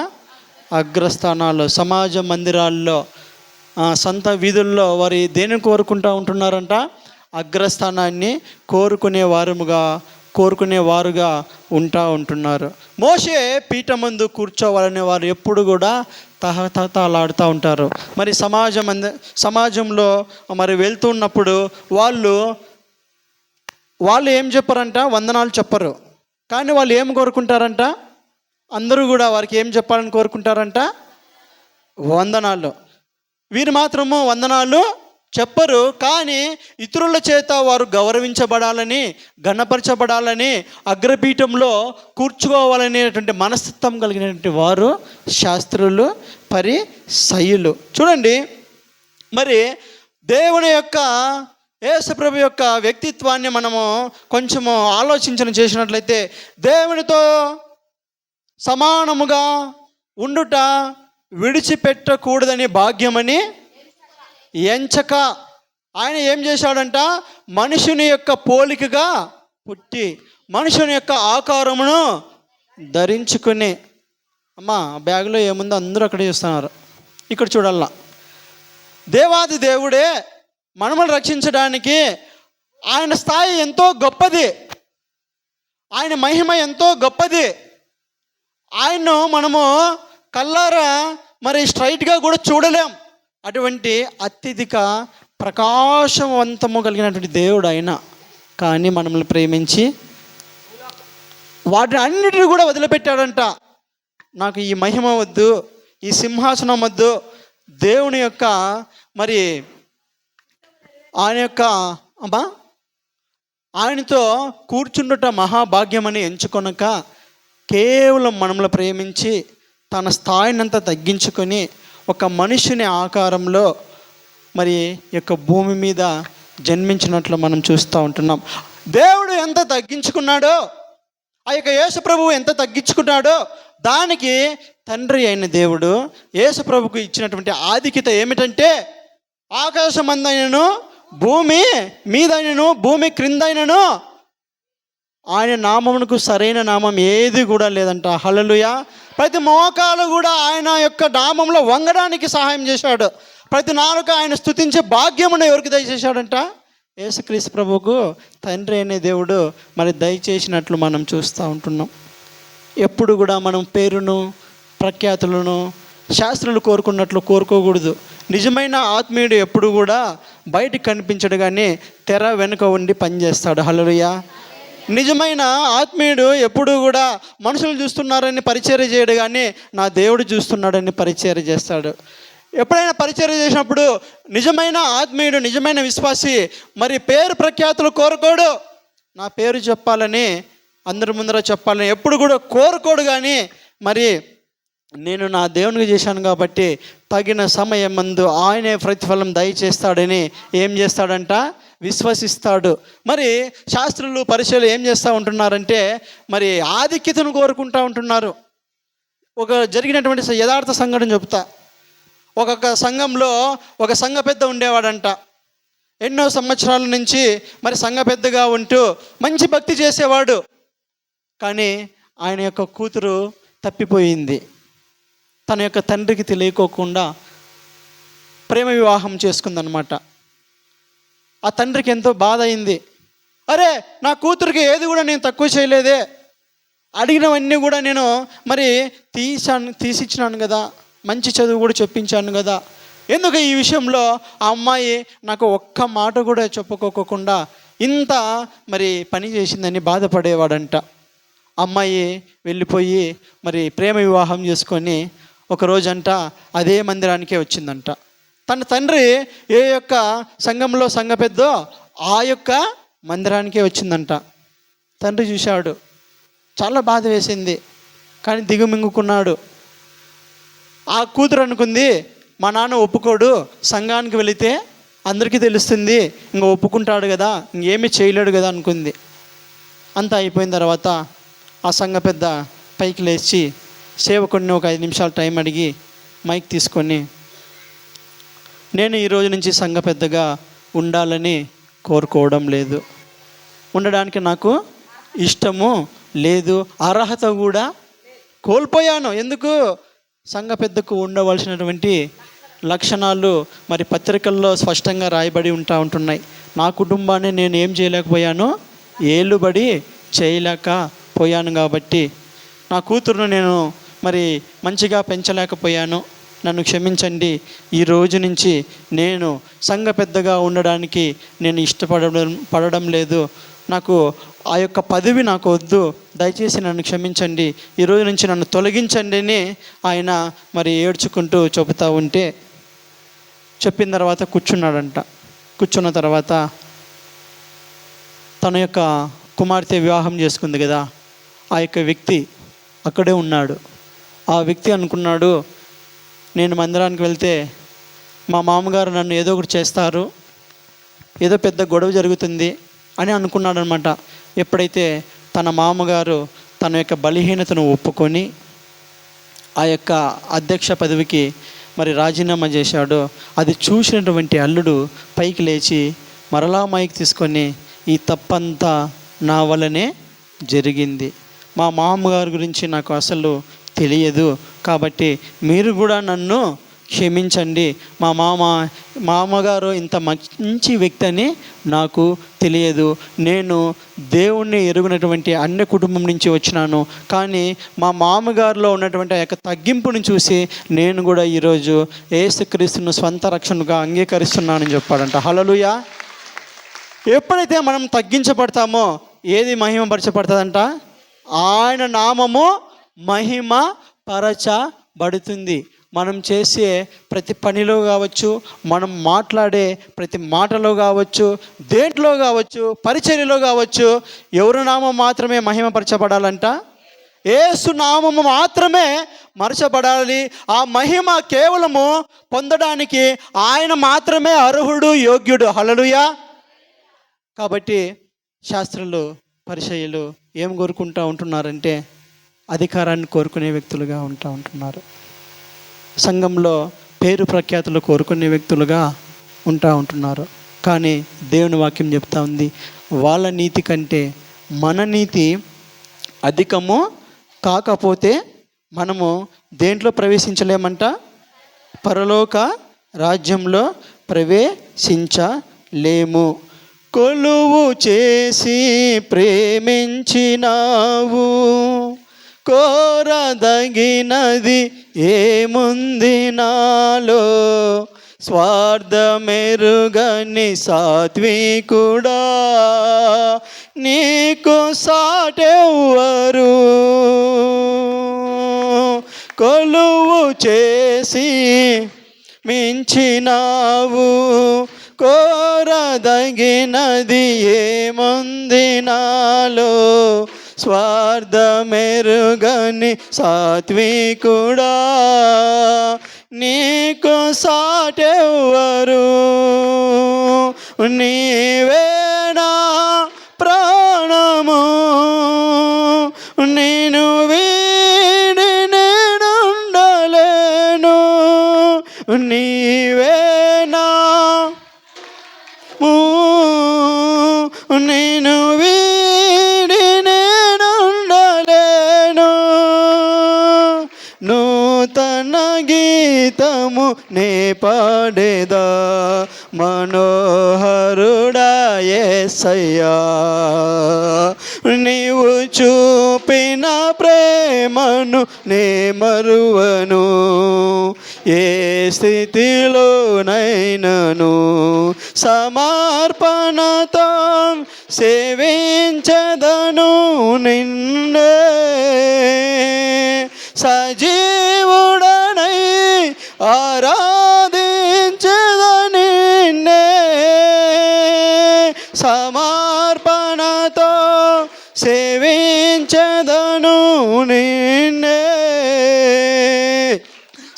అగ్రస్థానాలు. సమాజ మందిరాల్లో, సొంత వీధుల్లో వారు దేనిని కోరుకుంటూ ఉంటున్నారంట? అగ్రస్థానాన్ని కోరుకునేవారుగా ఉంటున్నారు. మోషే పీఠమందు కూర్చోవాలనే వారు ఎప్పుడు కూడా తహతహలాడుతూ ఉంటారు. మరి సమాజంలో మరి వెళ్తున్నప్పుడు వాళ్ళు ఏం చెప్పారంట? వందనాలు చెప్పరు. కానీ వాళ్ళు ఏం కోరుకుంటారంట? అందరూ కూడా వారికి ఏం చెప్పాలని కోరుకుంటారంట? వందనాలు. వీరు మాత్రము వందనాలు చెప్పరు. కానీ ఇతరుల చేత వారు గౌరవించబడాలని, ఘనపరచబడాలని, అగ్రపీఠంలో కూర్చోవాలనేటువంటి మనస్తత్వం కలిగినటువంటి వారు శాస్త్రులు, పరిసయ్యులు. చూడండి, మరి దేవుని యొక్క యేసుప్రభు యొక్క వ్యక్తిత్వాన్ని మనము కొంచెము ఆలోచించడం చేసినట్లయితే, దేవునితో సమానముగా ఉండుట విడిచిపెట్టకూడదని భాగ్యమని ఎంచక ఆయన ఏం చేశాడంట? మనుషుని యొక్క పోలికగా పుట్టి మనుషుని యొక్క ఆకారమును ధరించుకుని. అమ్మా బ్యాగులో ఏముందో అందరూ అక్కడ చూస్తున్నారు, ఇక్కడ చూడాల. దేవాది దేవుడే మనల్ని రక్షించడానికి ఆయన స్థాయి ఎంతో గొప్పది, ఆయన మహిమ ఎంతో గొప్పది. ఆయన్ను మనము కల్లారా మరి స్ట్రైట్గా కూడా చూడలేం. అటువంటి అత్యధిక ప్రకాశవంతము కలిగినటువంటి దేవుడు ఆయన. కానీ మనల్ని ప్రేమించి వాటిని అన్నిటిని కూడా వదిలిపెట్టాడంట. నాకు ఈ మహిమ వద్దు, ఈ సింహాసనం వద్దు, దేవుని యొక్క మరి ఆయనతో కూర్చుండుట మహాభాగ్యమని ఎంచుకొనక కేవలం మనల్ని ప్రేమించి తన స్థాయినంతా తగ్గించుకొని ఒక మనిషిని ఆకారంలో మరి యొక్క భూమి మీద జన్మించినట్లు మనం చూస్తూ ఉంటున్నాం. దేవుడు ఎంత తగ్గించుకున్నాడో, ఆ యొక్క యేసుప్రభువు ఎంత తగ్గించుకున్నాడో దానికి తండ్రి అయిన దేవుడు యేసుప్రభుకు ఇచ్చినటువంటి ఆధిక్యత ఏమిటంటే, ఆకాశమందైనను భూమి మీదైనను భూమి క్రిందైనను ఆయన నామమునకు సరైన నామం ఏది కూడా లేదంట. హల్లెలూయా. ప్రతి మోకాలు కూడా ఆయన యొక్క నామంలో వంగడానికి సహాయం చేశాడు. ప్రతి నాలుక ఆయన స్తుతించే భాగ్యమును ఎవరికి దయచేశాడంట? యేసుక్రీస్తు ప్రభువుకు తండ్రి అనే దేవుడు మరి దయచేసినట్లు మనం చూస్తూ ఉంటున్నాం. ఎప్పుడు కూడా మనం పేరును, ప్రఖ్యాతులను శాస్త్రులు కోరుకున్నట్లు కోరుకోకూడదు. నిజమైన ఆత్మీయుడు ఎప్పుడు కూడా బయటికి కనిపించడు, కానీ తెర వెనుక ఉండి పనిచేస్తాడు. హల్లెలూయా. నిజమైన ఆత్మీయుడు ఎప్పుడూ కూడా మనుషులు చూస్తున్నారని పరిచర్య చేయడు, కానీ నా దేవుడు చూస్తున్నాడని పరిచర్య చేస్తాడు. ఎప్పుడైనా పరిచర్య చేసినప్పుడు నిజమైన ఆత్మీయుడు, నిజమైన విశ్వాసి మరి పేరు ప్రఖ్యాతులు కోరుకోడు. నా పేరు చెప్పాలని, అందరి ముందర చెప్పాలని ఎప్పుడు కూడా కోరుకోడు. కానీ మరి నేను నా దేవునికి చేశాను కాబట్టి తగిన సమయం మందు ఆయనే ప్రతిఫలం దయచేస్తాడని ఏం చేస్తాడంట, విశ్వసిస్తాడు. మరి శాస్త్రులు పరిచయాలు ఏం చేస్తూ ఉంటున్నారంటే మరి ఆధిక్యతను కోరుకుంటూ ఉంటున్నారు. ఒక జరిగినటువంటి యథార్థ సంఘటన చెప్తా. ఒక్కొక్క సంఘంలో ఒక సంఘ పెద్ద ఉండేవాడంట. ఎన్నో సంవత్సరాల నుంచి మరి సంఘ పెద్దగా ఉంటూ మంచి భక్తి చేసేవాడు. కానీ ఆయన యొక్క కూతురు తప్పిపోయింది. తన యొక్క తండ్రికి తెలియకోకుండా ప్రేమ వివాహం చేసుకుందనమాట. ఆ తండ్రికి ఎంతో బాధ అయింది. అరే, నా కూతురికి ఏది కూడా నేను తక్కువ చేయలేదే, అడిగినవన్నీ కూడా నేను మరి తీసిచ్చినాను కదా, మంచి చదువు కూడా చెప్పించాను కదా, ఎందుకు ఈ విషయంలో ఆ అమ్మాయి నాకు ఒక్క మాట కూడా చెప్పుకోకుండా ఇంత మరి పని చేసిందని బాధపడేవాడంట. అమ్మాయి వెళ్ళిపోయి మరి ప్రేమ వివాహం చేసుకొని ఒకరోజంట అదే మందిరానికే వచ్చిందంట. తన తండ్రి ఏ యొక్క సంఘంలో సంఘ పెద్దో ఆ యొక్క మందిరానికే వచ్చిందంట. తండ్రి చూశాడు, చాలా బాధ వేసింది, కానీ దిగుమింగుకున్నాడు. ఆ కూతురు అనుకుంది, మా నాన్న ఒప్పుకోడు, సంఘానికి వెళితే అందరికీ తెలుస్తుంది, ఇంకా ఒప్పుకుంటాడు కదా, ఇంకేమీ చేయలేడు కదా అనుకుంది. అంతా అయిపోయిన తర్వాత ఆ సంఘ పెద్ద పైకి లేచి సేవకుడిని ఒక 5 నిమిషాలు టైం అడిగి మైక్ తీసుకొని, నేను ఈరోజు నుంచి సంఘ పెద్దగా ఉండాలని కోరుకోవడం లేదు, ఉండడానికి నాకు ఇష్టము లేదు, అర్హత కూడా కోల్పోయాను. ఎందుకు? సంఘ పెద్దకు ఉండవలసినటువంటి లక్షణాలు మరి పత్రికల్లో స్పష్టంగా రాయబడి ఉంటున్నాయి. నా కుటుంబాన్ని నేను ఏం చేయలేకపోయాను, ఏలుబడి చేయలేకపోయాను కాబట్టి, నా కూతురును నేను మరి మంచిగా పెంచలేకపోయాను, నన్ను క్షమించండి. ఈ రోజు నుంచి నేను సంఘ పెద్దగా ఉండడానికి నేను పడడం లేదు, నాకు ఆ యొక్క పదవి నాకు వద్దు, దయచేసి నన్ను క్షమించండి, ఈ రోజు నుంచి నన్ను తొలగించండి అని ఆయన మరి ఏడ్చుకుంటూ చెబుతూ ఉంటే, చెప్పిన తర్వాత కూర్చున్నాడంట. కూర్చున్న తర్వాత తన యొక్క కుమార్తె వివాహం చేసుకుంది కదా, ఆ యొక్క వ్యక్తి అక్కడే ఉన్నాడు. ఆ వ్యక్తి అనుకున్నాడు, నేను మందిరానికి వెళ్తే మా మామగారు నన్ను ఏదో ఒకటి చేస్తారు, ఏదో పెద్ద గొడవ జరుగుతుంది అని అనుకున్నాడు అనమాట. ఎప్పుడైతే తన మామగారు తన యొక్క బలహీనతను ఒప్పుకొని ఆ యొక్క అధ్యక్ష పదవికి మరి రాజీనామా చేశాడో, అది చూసినటువంటి అల్లుడు పైకి లేచి మరలా మైక్ తీసుకొని, ఈ తప్పంతా నా వల్లనే జరిగింది, మా మామగారి గురించి నాకు అసలు తెలియదు, కాబట్టి మీరు కూడా నన్ను క్షమించండి, మా మామగారు ఇంత మంచి వ్యక్తి అని నాకు తెలియదు, నేను దేవుణ్ణి ఎరుగునటువంటి అన్య కుటుంబం నుంచి వచ్చినాను, కానీ మా మామగారిలో ఉన్నటువంటి ఆ యొక్క తగ్గింపుని చూసి నేను కూడా ఈరోజు యేసుక్రీస్తును స్వంత రక్షణగా అంగీకరిస్తున్నానని చెప్పాడంట. హల్లెలూయా. ఎప్పుడైతే మనం తగ్గించబడతామో ఏది మహిమపరచబడుతుందంట, ఆయన నామము మహిమ పరచబడుతుంది. మనం చేసే ప్రతి పనిలో కావచ్చు, మనం మాట్లాడే ప్రతి మాటలో కావచ్చు, దేంట్లో కావచ్చు, పరిచర్యలో కావచ్చు, ఎవరి నామం మాత్రమే మహిమపరచబడాలంట, యేసు నామము మాత్రమే మరచబడాలి. ఆ మహిమ కేవలము పొందడానికి ఆయన మాత్రమే అర్హుడు, యోగ్యుడు. హల్లెలూయా. కాబట్టి శాస్త్రులు పరిచర్యలు ఏం కోరుకుంటూ ఉంటున్నారంటే అధికారాన్ని కోరుకునే వ్యక్తులుగా ఉంటున్నారు. సంఘంలో పేరు ప్రఖ్యాతులు కోరుకునే వ్యక్తులుగా ఉంటున్నారు. కానీ దేవుని వాక్యం చెప్తా ఉంది, వాళ్ళ నీతి కంటే మన నీతి అధికము కాకపోతే మనము దేంట్లో ప్రవేశించలేమంట, పరలోక రాజ్యంలో ప్రవేశించలేము. కొలువు చేసి ప్రేమించినావు, కోరదగినది ఏముంది నాలో, స్వార్థమెరుగని సాత్వికుడా నీకు సాటెవ్వరు, కొలువు చేసి మించినావు, కోరదగినది ఏముంది నాలో, స్వార్థమెరుగని సాత్వికుడా, నీకు సాటెవ్వరు, నీవే నా ప్రాణము, నేను వీడి నేనుండలేను, నీవే నా నేను వీడి నేనుండలేను. నూతన గీతము నే పాడేదా, మనోహరుడా యేసయ్యా, నీవు చూపిన ప్రేమను నే మరువను, ఏ స్థితిలోనైనను సమర్పణతో సేవించదను నిన్నే, సజీవుడనై ఆరాధించదని నిన్నే, సమర్పణతో సేవించదను నిన్నే,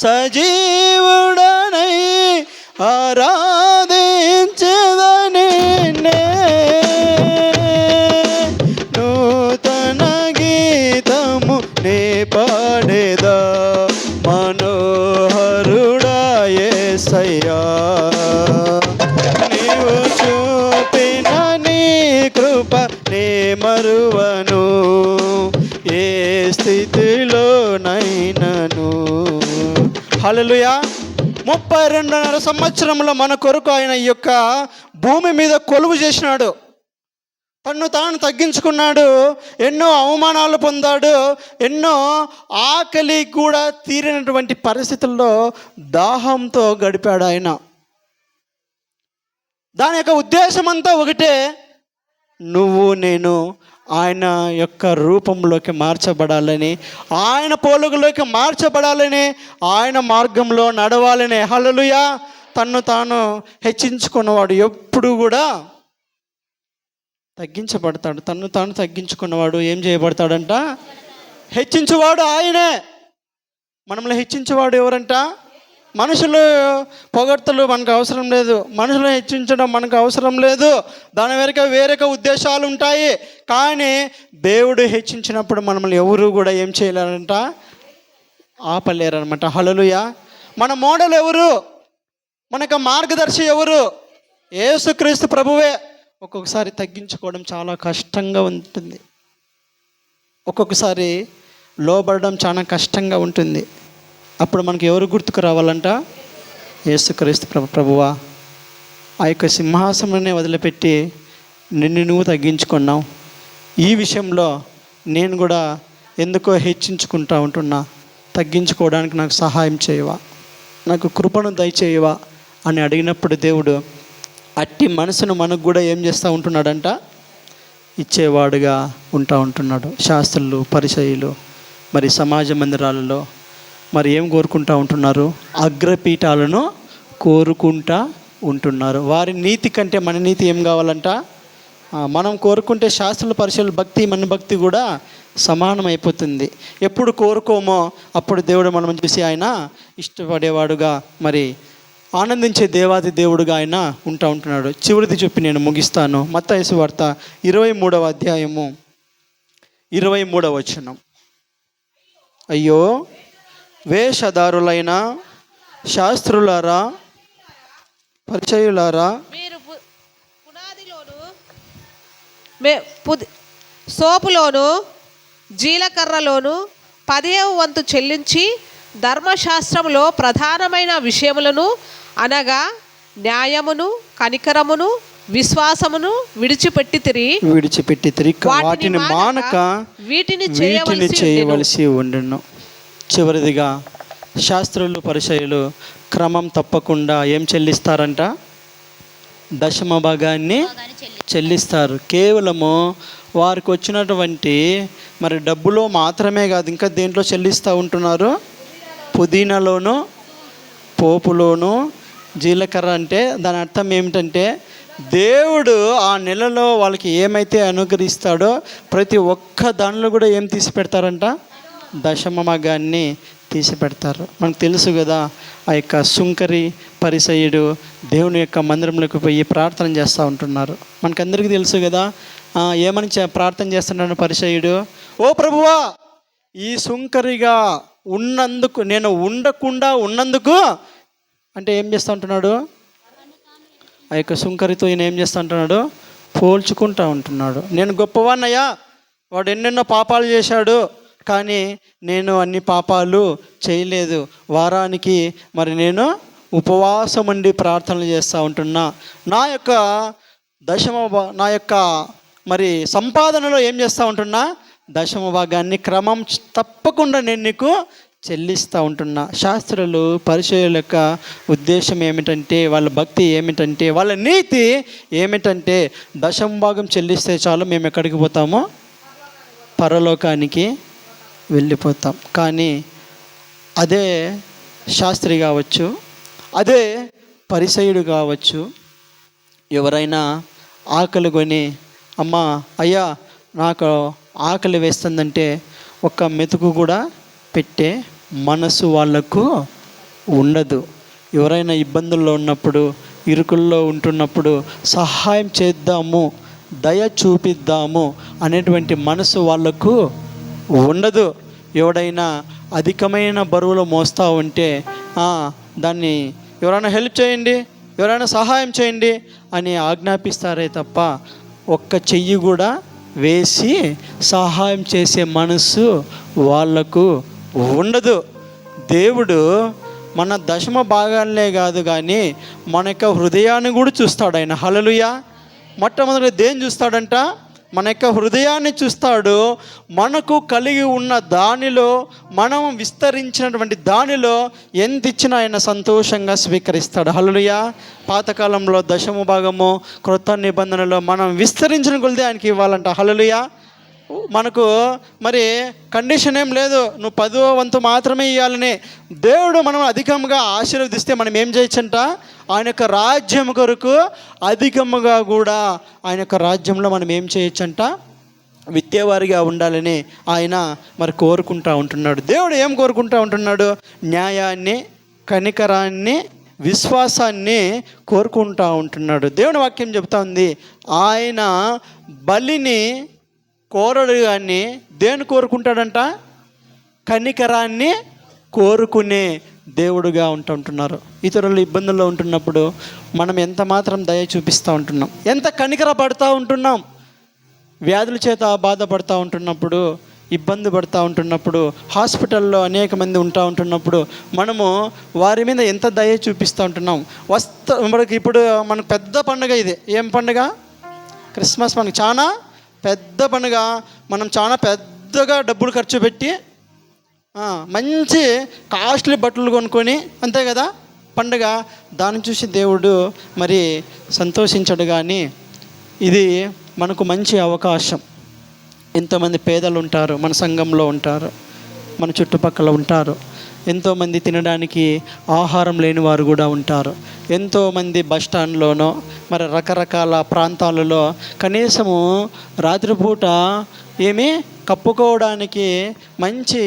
సజీవుడనై ఆరాధించదని నిన్నే. నూతన గీతము నే పాడేదా, మనోహరుడా యేసయ్యా, నీవు చూపిన నీ కృప నే మరువను, ఏ స్థితిలోనైనను. హల్లెలూయా. 32.5 సంవత్సరంలో మన కొరకు ఆయన ఈ యొక్క భూమి మీద కొలువు చేసినాడు. తన్ను తాను తగ్గించుకున్నాడు, ఎన్నో అవమానాలు పొందాడు, ఎన్నో ఆకలి కూడా తీరినటువంటి పరిస్థితుల్లో దాహంతో గడిపాడు ఆయన. దాని యొక్క ఉద్దేశం అంతా ఒకటే, నువ్వు నేను ఆయన యొక్క రూపంలోకి మార్చబడాలని, ఆయన పోలుగులోకి మార్చబడాలని, ఆయన మార్గంలో నడవాలని. హల్లెలూయా. తన్ను తాను హెచ్చించుకున్నవాడు ఎప్పుడు కూడా తగ్గించబడతాడు. తన్ను తాను తగ్గించుకున్నవాడు ఏం చేయబడతాడంట? హెచ్చించువాడు ఆయనే. మనల్ని హెచ్చించేవాడు ఎవరంట? మనుషులు పొగడ్తలు మనకు అవసరం లేదు, మనుషులు హెచ్చించడం మనకు అవసరం లేదు. దాని వెనుక వేరొక ఉద్దేశాలు ఉంటాయి. కానీ దేవుడు హెచ్చించినప్పుడు మనల్ని ఎవరు కూడా ఏం చేయలేరంట? ఆపలేరనమాట. హల్లెలూయా. మన మోడల్ ఎవరు? మనకు మార్గదర్శి ఎవరు? యేసుక్రీస్తు ప్రభువే. ఒక్కొక్కసారి తగ్గించుకోవడం చాలా కష్టంగా ఉంటుంది, ఒక్కొక్కసారి లోబడడం చాలా కష్టంగా ఉంటుంది. అప్పుడు మనకు ఎవరు గుర్తుకు రావాలంట? యేసుక్రీస్తు ప్రభువా. ఆ యొక్క సింహాసనాన్ని వదిలిపెట్టి నిన్ను నువ్వు తగ్గించుకున్నావు. ఈ విషయంలో నేను కూడా ఎందుకో హెచ్చించుకుంటా ఉంటున్నా, తగ్గించుకోవడానికి నాకు సహాయం చేయవా, నాకు కృపను దయచేయవా అని అడిగినప్పుడు దేవుడు అట్టి మనసును మనకు కూడా ఏం చేస్తూ ఉంటున్నాడంట? ఇచ్చేవాడుగా ఉంటున్నాడు. శాస్త్రులు, పరిసయ్యులు మరి సమాజ మందిరాలలో మరి ఏం కోరుకుంటూ ఉంటున్నారు? అగ్రపీఠాలను కోరుకుంటా ఉంటున్నారు. వారి నీతి కంటే మన నీతి ఏం కావాలంట? మనం కోరుకుంటే శాస్త్రుల, పరిసయ్యుల భక్తి మన భక్తి కూడా సమానం అయిపోతుంది. ఎప్పుడు కోరుకోమో అప్పుడు దేవుడు మనం చూసి ఆయన ఇష్టపడేవాడుగా, మరి ఆనందించే దేవాది దేవుడుగా ఆయన ఉంటున్నాడు. చివరిది చెప్పి నేను ముగిస్తాను. మత్తయి సువార్త 23వ అధ్యాయము 23వ వచనం. అయ్యో వేషధారులైన శాస్త్రులారా, పరిచయులారా, మీరు సోపులోను జీలకర్రలోను 10వ వంతు చెల్లించి ధర్మశాస్త్రంలో ప్రధానమైన విషయములను అనగా న్యాయమును, కనికరమును, విశ్వాసమును విడిచిపెట్టి వాటిని మానక వీటిని చేయవలసి ఉండను. చివరిదిగా శాస్త్రులు, పరిసయ్యులు క్రమం తప్పకుండా ఏం చెల్లిస్తారంట? దశమ భాగాన్ని చెల్లిస్తారు. కేవలము వారికి వచ్చినటువంటి మరి డబ్బులో మాత్రమే కాదు, ఇంకా దేంట్లో చెల్లిస్తూ ఉంటున్నారు? పుదీనాలోను, పోపులోను, జీలకర్ర. అంటే దాని అర్థం ఏమిటంటే దేవుడు ఆ నెలలో వాళ్ళకి ఏమైతే అనుగ్రహిస్తాడో ప్రతి ఒక్క దానిలో కూడా ఏం తీసి పెడతారంట, దశమ భాగాన్ని తీసి పెడతారు. మనకు తెలుసు కదా, ఆ యొక్క సుంకరి పరిసయ్యుడు దేవుని యొక్క మందిరంలోకి పోయి ప్రార్థన చేస్తూ ఉంటున్నారు. మనకందరికీ తెలుసు కదా, ఏమని ప్రార్థన చేస్తున్నాడు పరిసయ్యుడు, ఓ ప్రభువా, ఈ సుంకరిగా ఉన్నందుకు, నేను ఉండకుండా ఉన్నందుకు అంటే ఏం చేస్తూ ఉంటున్నాడు, ఆ యొక్క సుంకరితో ఈయన ఏం చేస్తూ ఉంటున్నాడు, పోల్చుకుంటూ ఉంటున్నాడు. నేను గొప్పవాన్నయ్యా, వాడు ఎన్నెన్నో పాపాలు చేశాడు, కానీ నేను అన్ని పాపాలు చేయలేదు. వారానికి మరి నేను ఉపవాసం ఉండి ప్రార్థనలు చేస్తూ ఉంటున్నా. నా యొక్క నా యొక్క మరి సంపాదనలో ఏం చేస్తూ ఉంటున్నా, దశమ భాగాన్ని క్రమం తప్పకుండా నేను నీకు చెల్లిస్తూ ఉంటున్నా. శాస్త్రులు పరిచయుల యొక్క ఉద్దేశం ఏమిటంటే, వాళ్ళ భక్తి ఏమిటంటే, వాళ్ళ నీతి ఏమిటంటే, దశమ భాగం చెల్లిస్తే చాలు మేము ఎక్కడికి పోతామో, పరలోకానికి వెళ్ళిపోతాం. కానీ అదే శాస్త్రి కావచ్చు, అదే పరిసయుడు కావచ్చు, ఎవరైనా ఆకలి కొని, అమ్మా అయ్యా నాకు ఆకలి వేస్తుందంటే ఒక్క మెతుకు కూడా పెట్టే మనసు వాళ్లకు ఉండదు. ఎవరైనా ఇబ్బందుల్లో ఉన్నప్పుడు, ఇరుకుల్లో ఉంటున్నప్పుడు సహాయం చేద్దాము, దయ చూపిద్దాము అనేటువంటి మనసు వాళ్లకు ఉండదు. ఎవడైనా అధికమైన బరువులు మోస్తూ ఉంటే దాన్ని ఎవరైనా హెల్ప్ చేయండి, ఎవరైనా సహాయం చేయండి అని ఆజ్ఞాపిస్తారే తప్ప ఒక్క చెయ్యి కూడా వేసి సహాయం చేసే మనసు వాళ్లకు ఉండదు. దేవుడు మన దశమ భాగాలనే కాదు కానీ మన యొక్క హృదయాన్ని కూడా చూస్తాడు ఆయన. హల్లెలూయా. మొట్టమొదటి దేన్ని చూస్తాడంట, మన యొక్క హృదయాన్ని చూస్తాడు. మనకు కలిగి ఉన్న దానిలో, మనం విస్తరించినటువంటి దానిలో ఎంత ఇచ్చినా ఆయన సంతోషంగా స్వీకరిస్తాడు. హల్లెలూయా. పాతకాలంలో దశమ భాగము, క్రొత్త నిబంధనలో మనం విస్తరించిన కొలిదే ఆయనకి ఇవ్వాలంట. హల్లెలూయా. మనకు మరి కండిషన్ ఏం లేదు, నువ్వు 10వ వంతు మాత్రమే ఇవ్వాలని. దేవుడు మనం అధికంగా ఆశీర్వదిస్తే మనం ఏం చేయొచ్చంట, ఆయన యొక్క రాజ్యం కొరకు అధికముగా కూడా ఆయన యొక్క రాజ్యంలో మనం ఏం చేయొచ్చంట, విత్తేవారిగా ఉండాలని ఆయన మరి కోరుకుంటూ ఉంటున్నాడు. దేవుడు ఏం కోరుకుంటూ ఉంటున్నాడు, న్యాయాన్ని, కనికరాన్ని, విశ్వాసాన్ని కోరుకుంటూ ఉంటున్నాడు. దేవుని వాక్యం చెప్తా ఉంది, ఆయన బలిని కోరడు కానీ దేన్ని కోరుకుంటాడంట, కనికరాన్ని కోరుకునే దేవుడుగా ఉంటున్నారు. ఇతరులు ఇబ్బందుల్లో ఉంటున్నప్పుడు మనం ఎంత మాత్రం దయ చూపిస్తూ ఉంటున్నాం, ఎంత కనికర పడుతూ ఉంటున్నాం. వ్యాధుల చేత బాధపడుతూ ఉంటున్నప్పుడు, ఇబ్బంది పడుతూ ఉంటున్నప్పుడు, హాస్పిటల్లో అనేక మంది ఉంటూ ఉంటున్నప్పుడు మనము వారి మీద ఎంత దయ చూపిస్తూ ఉంటున్నాం. మనకి ఇప్పుడు మనకు పెద్ద పండుగ ఇది. ఏం పండుగ? క్రిస్మస్. మనకు చాలా పెద్ద పండుగ. మనం చాలా పెద్దగా డబ్బులు ఖర్చు పెట్టి మంచి కాస్ట్లీ బట్టలు కొనుక్కొని, అంతే కదా పండుగ. దాన్ని చూసి దేవుడు మరి సంతోషించడు. కానీ ఇది మనకు మంచి అవకాశం. ఎంతోమంది పేదలు ఉంటారు, మన సంఘంలో ఉంటారు, మన చుట్టుపక్కల ఉంటారు. ఎంతోమంది తినడానికి ఆహారం లేని వారు కూడా ఉంటారు. ఎంతోమంది బస్టాండ్లోనో మరి రకరకాల ప్రాంతాలలో కనీసము రాత్రిపూట ఏమి కప్పుకోవడానికి మంచి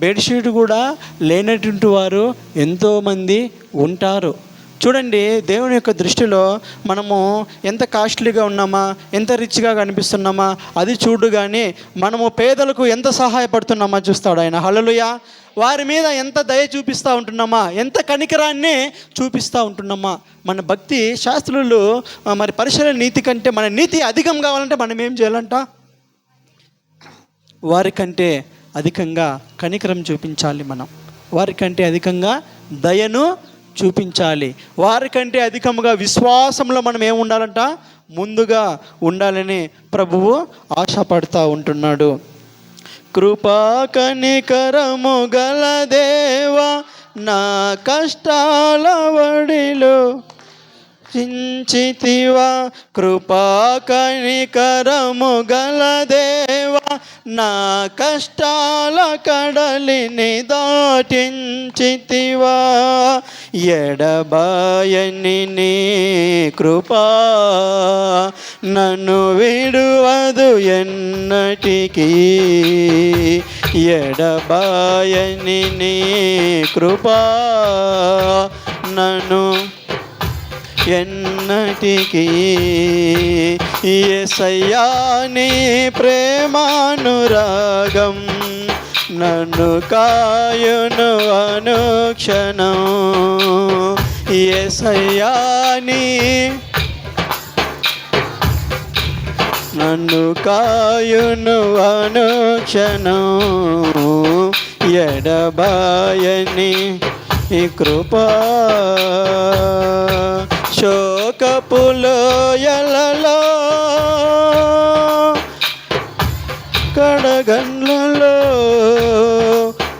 బెడ్షీట్ కూడా లేనటువంటి వారు ఎంతోమంది ఉంటారు. చూడండి, దేవుని యొక్క దృష్టిలో మనము ఎంత కాస్ట్లీగా ఉన్నామా, ఎంత రిచ్గా కనిపిస్తున్నామా అది చూడు, కానీ మనము పేదలకు ఎంత సహాయపడుతున్నామా చూస్తాడు ఆయన. హల్లెలూయా. వారి మీద ఎంత దయ చూపిస్తూ ఉంటున్నామా, ఎంత కనికరాన్ని చూపిస్తూ ఉంటున్నామా. మన భక్తి శాస్త్రులు మరి పరిసర నీతి కంటే మన నీతి అధికం కావాలంటే మనం ఏం చేయాలంట, వారికంటే అధికంగా కనికరం చూపించాలి. మనం వారికంటే అధికంగా దయను చూపించాలి. వారికంటే అధికంగా విశ్వాసంలో మనం ఏమి ఉండాలంట, ముందుగా ఉండాలని ప్రభువు ఆశపడుతూ ఉంటున్నాడు. కృపా కనికరము గల దేవా, నా కష్టాల వడిలో చించితివా. కృపా కనికరము గల దేవా, నా కష్టాల కడలిని దాటించితివా. ఎడబాయని నీ కృపా నన్ను విడువదు ఎన్నటికీ. ఎడబాయని నీ కృపా నన్ను ఎన్నటికీ. యేసయ్యా నీ ప్రేమానురాగం నన్ను కాయును అనుక్షణం. యేసయ్యా నీ నన్ను కాయును అనుక్షణం. ఎడబాయని ఈ కృపా శోకపు లోయలలో కడగండ్లలో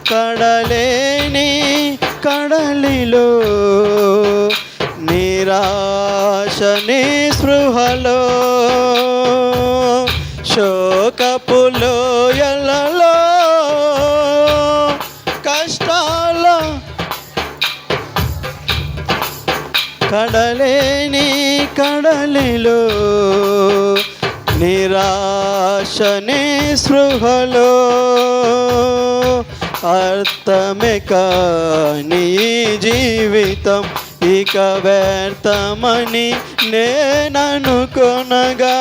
కడలేని కడలిలో నిరాశని స్పృహలో శోకపు లోయలలో కష్టాల కడలేని కడలిలో నిరాశని స్పృహలో అర్థమే కాని జీవితం ఇక వ్యర్థమని నేననుకొనగా.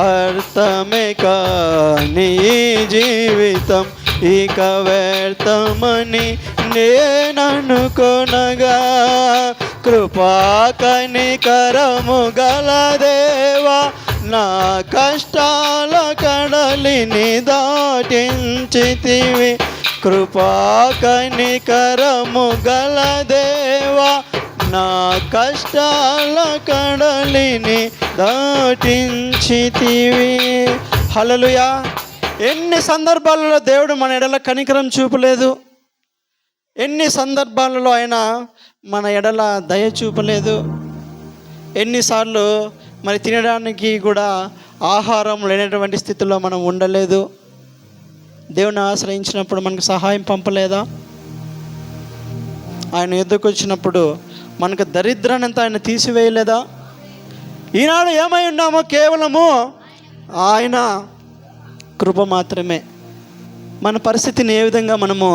అర్థమే కాని జీవితం ఇక వ్యర్థమని నేననుకొనగా. కృపా కనికరము గల దేవా నా కష్టాల కడలిని దాటించితివి. కృపా కనికరము గల దేవా నా కష్టాల కడలిని దాటించితివి. హల్లెలూయా. ఎన్ని సందర్భాలలో దేవుడు మన ఎడల కనికరం చూపలేదు, ఎన్ని సందర్భాలలో ఆయన మన ఎడల దయ చూపలేదు. ఎన్నిసార్లు మరి తినడానికి కూడా ఆహారం లేనటువంటి స్థితిలో మనం ఉండలేదు. దేవుని ఆశ్రయించినప్పుడు మనకు సహాయం పంపలేదా? ఆయన ఎద్దుకు వచ్చినప్పుడు మనకు దరిద్రానంతా ఆయన తీసివేయలేదా? ఈనాడు ఏమై ఉన్నామో కేవలము ఆయన కృప మాత్రమే. మన పరిస్థితిని ఏ విధంగా మనము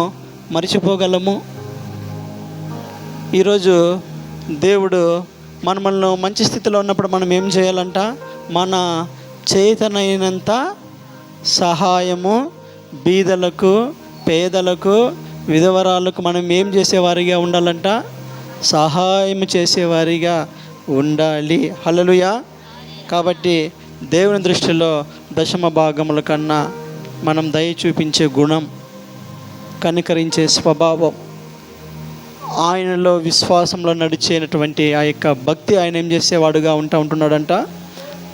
మర్చిపోగలము? ఈరోజు దేవుడు మనల్ని మంచి స్థితిలో ఉన్నప్పుడు మనం ఏం చేయాలంట? మన చేతనైనంత సహాయము బీదలకు, పేదలకు, విధవరాలకు మనం ఏం చేసేవారిగా ఉండాలంట? సహాయం చేసేవారిగా ఉండాలి. హల్లెలూయా. కాబట్టి దేవుని దృష్టిలో దశమ భాగముల కన్నా మనం దయ చూపించే గుణం, కనికరించే స్వభావం, ఆయనలో విశ్వాసంలో నడిచేటువంటి ఆ యొక్క భక్తి ఆయన ఏం చేసేవాడుగా ఉంటున్నాడంట?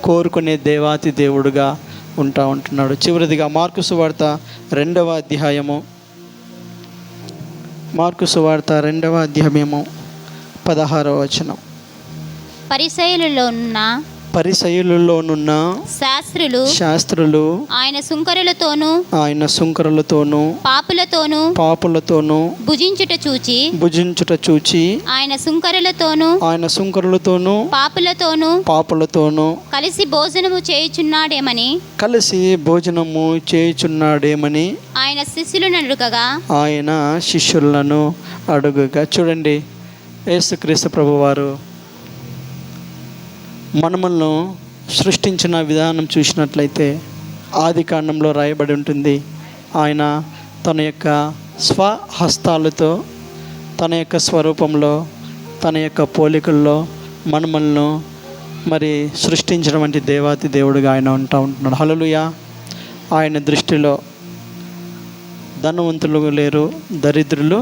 కోరుకునే దేవాతి దేవుడుగా ఉంటున్నాడు. చివరిదిగా మార్కు సువార్త 2వ అధ్యాయము, మార్కు సువార్త 2వ అధ్యాయము 16వ వచనం. పరిసయ్యులలోనున్న శాస్త్రులు ఆయన సుంకరులతోనూ పాపులతోనూ భుజించుట చూచి ఆయన సుంకరులతోనూ పాపులతోనూ కలిసి భోజనము చేయుచున్నాడేమని ఆయన శిష్యులను అడుగగా. చూడండి, యేసుక్రీస్తు ప్రభువారు మనములను సృష్టించిన విధానం చూసినట్లయితే ఆది కాండంలో రాయబడి ఉంటుంది. ఆయన తన యొక్క స్వహస్తాలతో, తన యొక్క స్వరూపంలో, తన యొక్క పోలికల్లో మనములను మరి సృష్టించడం వంటి దేవాతి దేవుడుగా ఆయన ఉంటున్నాడు. హల్లెలూయా. ఆయన దృష్టిలో ధనవంతులు లేరు, దరిద్రులు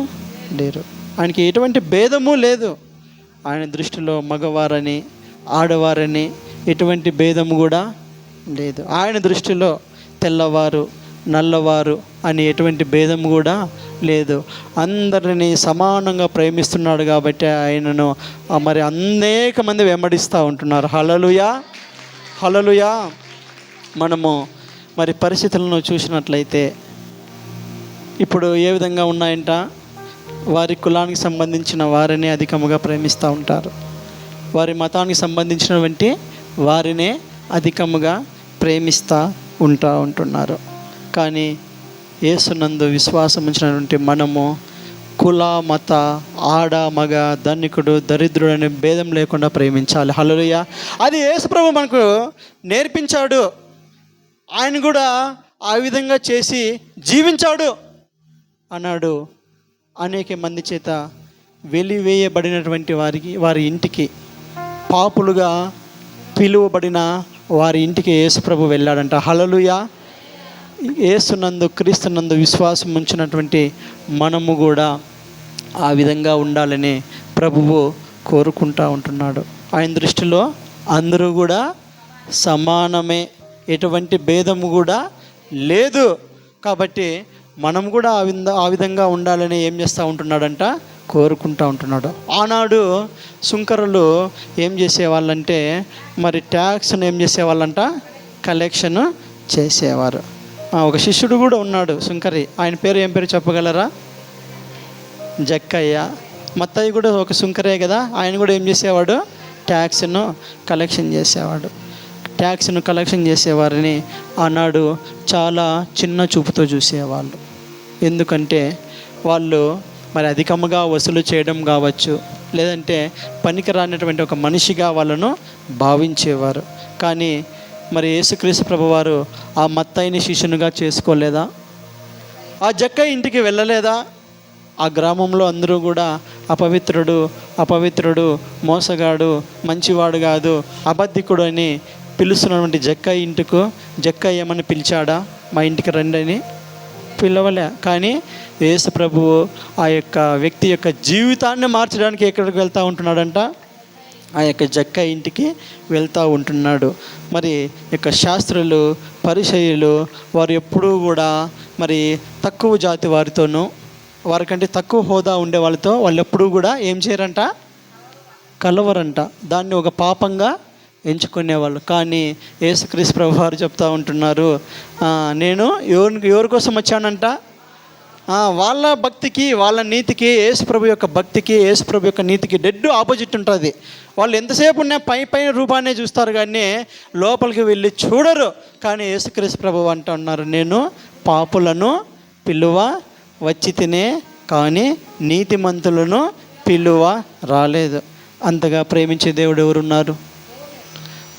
లేరు. ఆయనకి ఎటువంటి భేదము లేదు. ఆయన దృష్టిలో మగవారని, ఆడవారని ఎటువంటి భేదము కూడా లేదు. ఆయన దృష్టిలో తెల్లవారు, నల్లవారు అని ఎటువంటి భేదం కూడా లేదు. అందరినీ సమానంగా ప్రేమిస్తున్నాడు కాబట్టి ఆయనను మరి అనేక మంది వెంబడిస్తూ ఉంటున్నారు. హల్లెలూయా, హల్లెలూయా. మనము మరి పరిస్థితులను చూసినట్లయితే ఇప్పుడు ఏ విధంగా ఉన్నాయంట? వారి కులానికి సంబంధించిన వారిని అధికముగా ప్రేమిస్తూ ఉంటారు. వారి మతానికి సంబంధించినటువంటి వారినే అధికముగా ప్రేమిస్తూ ఉంటున్నారు. కానీ యేసునందు విశ్వాసం ఉంచినటువంటి మనము కుల మత ఆడ మగ ధనికుడు దరిద్రుడు అనే భేదం లేకుండా ప్రేమించాలి. హల్లెలూయా. అది యేసుప్రభు మనకు నేర్పించాడు. ఆయన కూడా ఆ విధంగా చేసి జీవించాడు అన్నాడు. అనేక మంది చేత వెలివేయబడినటువంటి వారి ఇంటికి, పాపులుగా పిలువబడిన వారి ఇంటికి యేసుప్రభు వెళ్ళాడంట. హల్లెలూయా. యేసునందు క్రీస్తునందు విశ్వాసం ఉంచినటువంటి మనము కూడా ఆ విధంగా ఉండాలని ప్రభువు కోరుకుంటూ ఉంటున్నాడు. ఆయన దృష్టిలో అందరూ కూడా సమానమే, ఎటువంటి భేదము కూడా లేదు. కాబట్టి మనం కూడా ఆ విధంగా ఉండాలని ఏం చేస్తూ ఉంటున్నాడంట, కోరుకుంటూ ఉంటున్నాడు. ఆనాడు సుంకరులు ఏం చేసేవాళ్ళంటే మరి ట్యాక్స్ను ఏం చేసేవాళ్ళంట, కలెక్షన్ చేసేవారు. ఒక శిష్యుడు కూడా ఉన్నాడు సుంకరి. ఆయన పేరు ఏం పేరు చెప్పగలరా? జక్కయ్య. మత్తయ్య కూడా ఒక సుంకరే కదా. ఆయన కూడా ఏం చేసేవాడు, ట్యాక్స్ను కలెక్షన్ చేసేవాడు. ట్యాక్స్ను కలెక్షన్ చేసేవారిని ఆనాడు చాలా చిన్న చూపుతో చూసేవాళ్ళు. ఎందుకంటే వాళ్ళు మరి అధికంగా వసూలు చేయడం కావచ్చు, లేదంటే పనికి రానటువంటి ఒక మనిషిగా వాళ్ళను భావించేవారు. కానీ మరి యేసుక్రీస్తు ప్రభువారు ఆ మత్తయిని శిష్యునిగా చేసుకోలేదా? ఆ జక్కయ్య ఇంటికి వెళ్ళలేదా? ఆ గ్రామంలో అందరూ కూడా అపవిత్రుడు, మోసగాడు, మంచివాడు కాదు, అబద్ధికుడు అని పిలుస్తున్నటువంటి జక్కయ్య ఏమని పిలిచాడా? మా ఇంటికి రండి అని పిలవలే. కానీ యేసు ప్రభువు ఆ యొక్క వ్యక్తి యొక్క జీవితాన్ని మార్చడానికి ఎక్కడికి వెళ్తూ ఉంటున్నాడంట, ఆ యొక్క జక్కయ్య ఇంటికి వెళ్తూ ఉంటున్నాడు. మరి యొక్క శాస్త్రులు పరిసయ్యులు వారు ఎప్పుడూ కూడా మరి తక్కువ జాతి వారితోనూ, వారికంటే తక్కువ హోదా ఉండే వాళ్ళతో వాళ్ళు ఎప్పుడూ కూడా ఏం చేయరంట, కలవరంట. దాన్ని ఒక పాపంగా ఎంచుకునేవాళ్ళు. కానీ యేసుక్రీస్తు ప్రభు వారు చెప్తూ ఉంటున్నారు, నేను ఎవరి కోసం వచ్చానంట, వాళ్ళ భక్తికి వాళ్ళ నీతికి యేసుప్రభు యొక్క భక్తికి యేసుప్రభు యొక్క నీతికి డెడ్ ఆపోజిట్ ఉంటుంది. వాళ్ళు ఎంతసేపు ఉన్న పైన రూపాన్నే చూస్తారు కానీ లోపలికి వెళ్ళి చూడరు. కానీ యేసుక్రీస్తు ప్రభు అంటున్నారు, నేను పాపులను పిలువ వచ్చి తినే కానీ నీతిమంతులను పిలువ రాలేదు. అంతగా ప్రేమించే దేవుడు ఎవరున్నారు?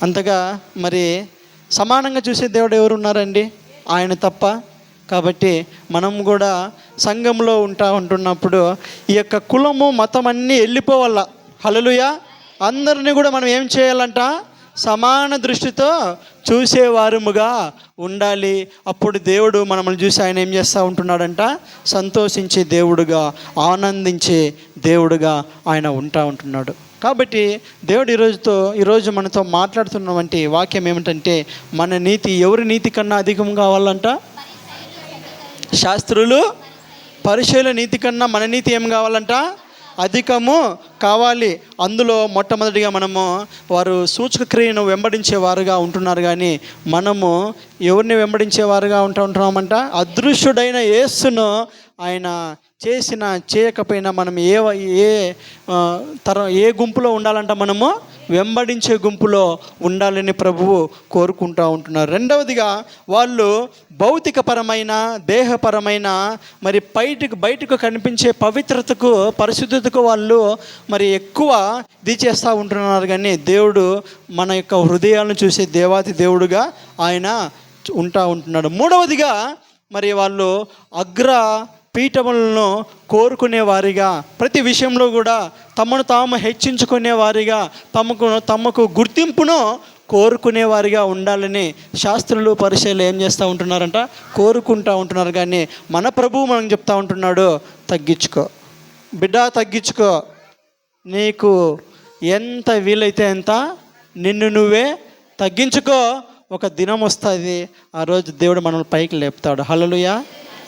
అంతగా మరి సమానంగా చూసే దేవుడు ఎవరున్నారండి? ఆయన తప్ప. కాబట్టి మనం కూడా సంఘంలో ఉంటున్నప్పుడు ఈ యొక్క కులము మతం అన్నీ వెళ్ళిపోవాల. హల్లెలూయా. అందరినీ కూడా మనం ఏం చేయాలంట, సమాన దృష్టితో చూసేవారుముగా ఉండాలి. అప్పుడు దేవుడు మనల్ని చూసి ఆయన ఏం చేస్తూ ఉంటున్నాడంట, సంతోషించే దేవుడుగా, ఆనందించే దేవుడుగా ఆయన ఉంటున్నాడు. కాబట్టి దేవుడు ఈరోజు మనతో మాట్లాడుతున్నటువంటి వాక్యం ఏమిటంటే, మన నీతి ఎవరి నీతి కన్నా అధికం కావాలంట? శాస్త్రులు పరిచయుల నీతి కన్నా మన నీతి ఏం కావాలంట? అధికము కావాలి. అందులో మొట్టమొదటిగా మనము వారు సూచక క్రియను వెంబడించేవారుగా ఉంటున్నారు. కానీ మనము ఎవరిని వెంబడించేవారుగా ఉంటున్నామంట? అదృశ్యుడైన యేసును ఆయన చేయకపోయినా మనం ఏ గుంపులో ఉండాలంట? మనము వెంబడించే గుంపులో ఉండాలని ప్రభువు కోరుకుంటూ ఉంటున్నారు. రెండవదిగా వాళ్ళు భౌతికపరమైన దేహపరమైన మరి బయటకు కనిపించే పవిత్రతకు పరిశుద్ధతకు వాళ్ళు మరి ఎక్కువ చేస్తూ ఉంటున్నారు. కానీ దేవుడు మన యొక్క హృదయాలను చూసే దేవాతి దేవుడుగా ఆయన ఉంటున్నాడు. మూడవదిగా మరి వాళ్ళు అగ్ర పీఠములను కోరుకునేవారిగా, ప్రతి విషయంలో కూడా తమను తాము హెచ్చించుకునేవారిగా, తమకు గుర్తింపును కోరుకునేవారిగా ఉండాలని శాస్త్రులు పరిచయాలు ఏం చేస్తూ ఉంటున్నారంట, కోరుకుంటూ ఉంటున్నారు. కానీ మన ప్రభువు మనం చెప్తా ఉంటున్నాడు, తగ్గించుకో బిడ్డ, తగ్గించుకో. నీకు ఎంత వీలైతే ఎంత నిన్ను నువ్వే తగ్గించుకో. ఒక దినం వస్తుంది, ఆ రోజు దేవుడు మనల్ని పైకి లేపుతాడు. హల్లెలూయా.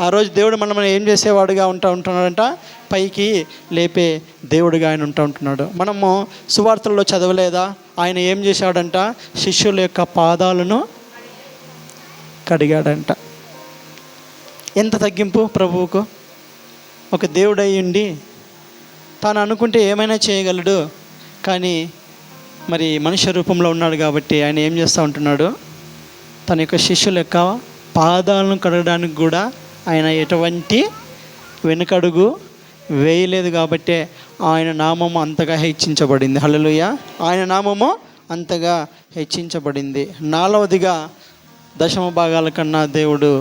ఆ రోజు దేవుడు మనల్ని ఏం చేసేవాడుగా ఉంటున్నాడంట, పైకి లేపే దేవుడిగా ఆయన ఉంటున్నాడు. మనము సువార్తల్లో చదవలేదా? ఆయన ఏం చేశాడంట, శిష్యుల యొక్క పాదాలను కడిగాడంట. ఎంత తగ్గింపు ప్రభువుకు! ఒక దేవుడు అయ్యుండి తాను అనుకుంటే ఏమైనా చేయగలడు. కానీ మరి మనుష్య రూపంలో ఉన్నాడు కాబట్టి ఆయన ఏం చేస్తూ ఉంటున్నాడు, తన యొక్క శిష్యుల యొక్క పాదాలను కడగడానికి కూడా ఆయన ఎటువంటి వెనుకడుగు వేయలేదు. కాబట్టే ఆయన నామము అంతగా హెచ్చించబడింది. హల్లెలూయా. ఆయన నామము అంతగా హెచ్చించబడింది. 4వదిగా దశమ భాగాల కన్నా దేవుడు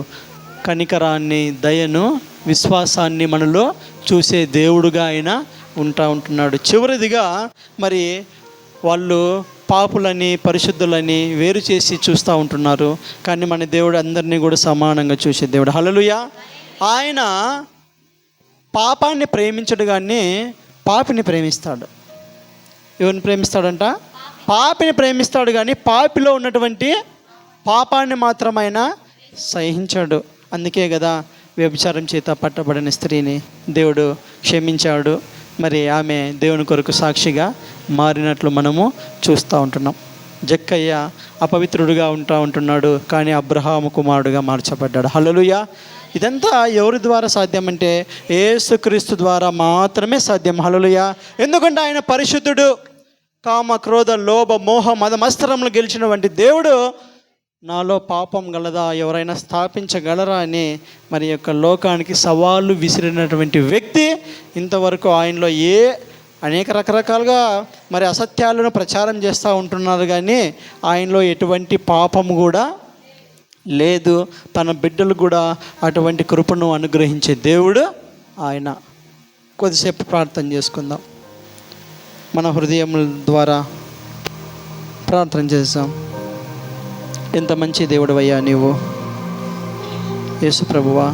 కనికరాన్ని, దయను, విశ్వాసాన్ని మనలో చూసే దేవుడుగా ఆయన ఉంటున్నాడు. చివరిదిగా మరి వాళ్ళు పాపులని పరిశుద్ధులని వేరు చేసి చూస్తూ ఉంటున్నారు. కానీ మన దేవుడు అందరినీ కూడా సమానంగా చూసే దేవుడు. హల్లెలూయా. ఆయన పాపాన్ని ప్రేమించడు కానీ పాపిని ప్రేమిస్తాడు. ఎవరిని ప్రేమిస్తాడంట? పాపిని ప్రేమిస్తాడు కానీ పాపిలో ఉన్నటువంటి పాపాన్ని మాత్రం ఆయన సహించాడు. అందుకే కదా వ్యభిచారం చేత పట్టబడిన స్త్రీని దేవుడు క్షమించాడు. మరి ఆమె దేవుని కొరకు సాక్షిగా మారినట్లు మనము చూస్తూ ఉంటున్నాం. జక్కయ్య అపవిత్రుడుగా ఉంటున్నాడు కానీ అబ్రహాము కుమారుడుగా మార్చబడ్డాడు. హల్లెలూయా. ఇదంతా ఎవరి ద్వారా సాధ్యం అంటే యేసుక్రీస్తు ద్వారా మాత్రమే సాధ్యం. హల్లెలూయా. ఎందుకంటే ఆయన పరిశుద్ధుడు. కామ, క్రోధ, లోభ, మోహ, మద మత్సరములు గెలిచినటువంటి దేవుడు నాలో పాపం గలదా, ఎవరైనా స్థాపించగలరా అని మరి యొక్క లోకానికి సవాళ్ళు విసిరినటువంటి వ్యక్తి. ఇంతవరకు ఆయనలో అనేక రకరకాలుగా మరి అసత్యాలను ప్రచారం చేస్తూ ఉంటున్నారు కానీ ఆయనలో ఎటువంటి పాపము కూడా లేదు. తన బిడ్డలు కూడా అటువంటి కృపను అనుగ్రహించే దేవుడు ఆయన. కొద్దిసేపు ప్రార్థన చేసుకుందాం. మన హృదయముల ద్వారా ప్రార్థన చేద్దాం. ఎంత మంచి దేవుడు అయ్యా నీవు యేసు ప్రభువా.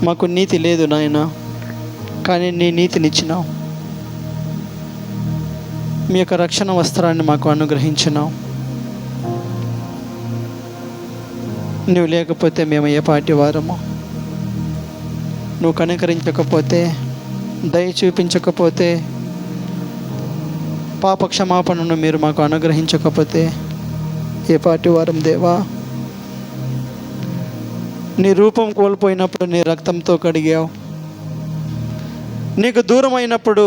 మాకు నీతి లేదు నాయన, కానీ నీ నీతినిచ్చినావు. మీ యొక్క రక్షణ వస్త్రాన్ని మాకు అనుగ్రహించినావు. నువ్వు లేకపోతే మేము ఏ పాటి వారము, నువ్వు కనికరించకపోతే, దయ చూపించకపోతే, పాప క్షమాపణను మీరు మాకు అనుగ్రహించకపోతే ఏ పాటి వారం దేవా. నీ రూపం కోల్పోయినప్పుడు నీ రక్తంతో కడిగావు. నీకు దూరం అయినప్పుడు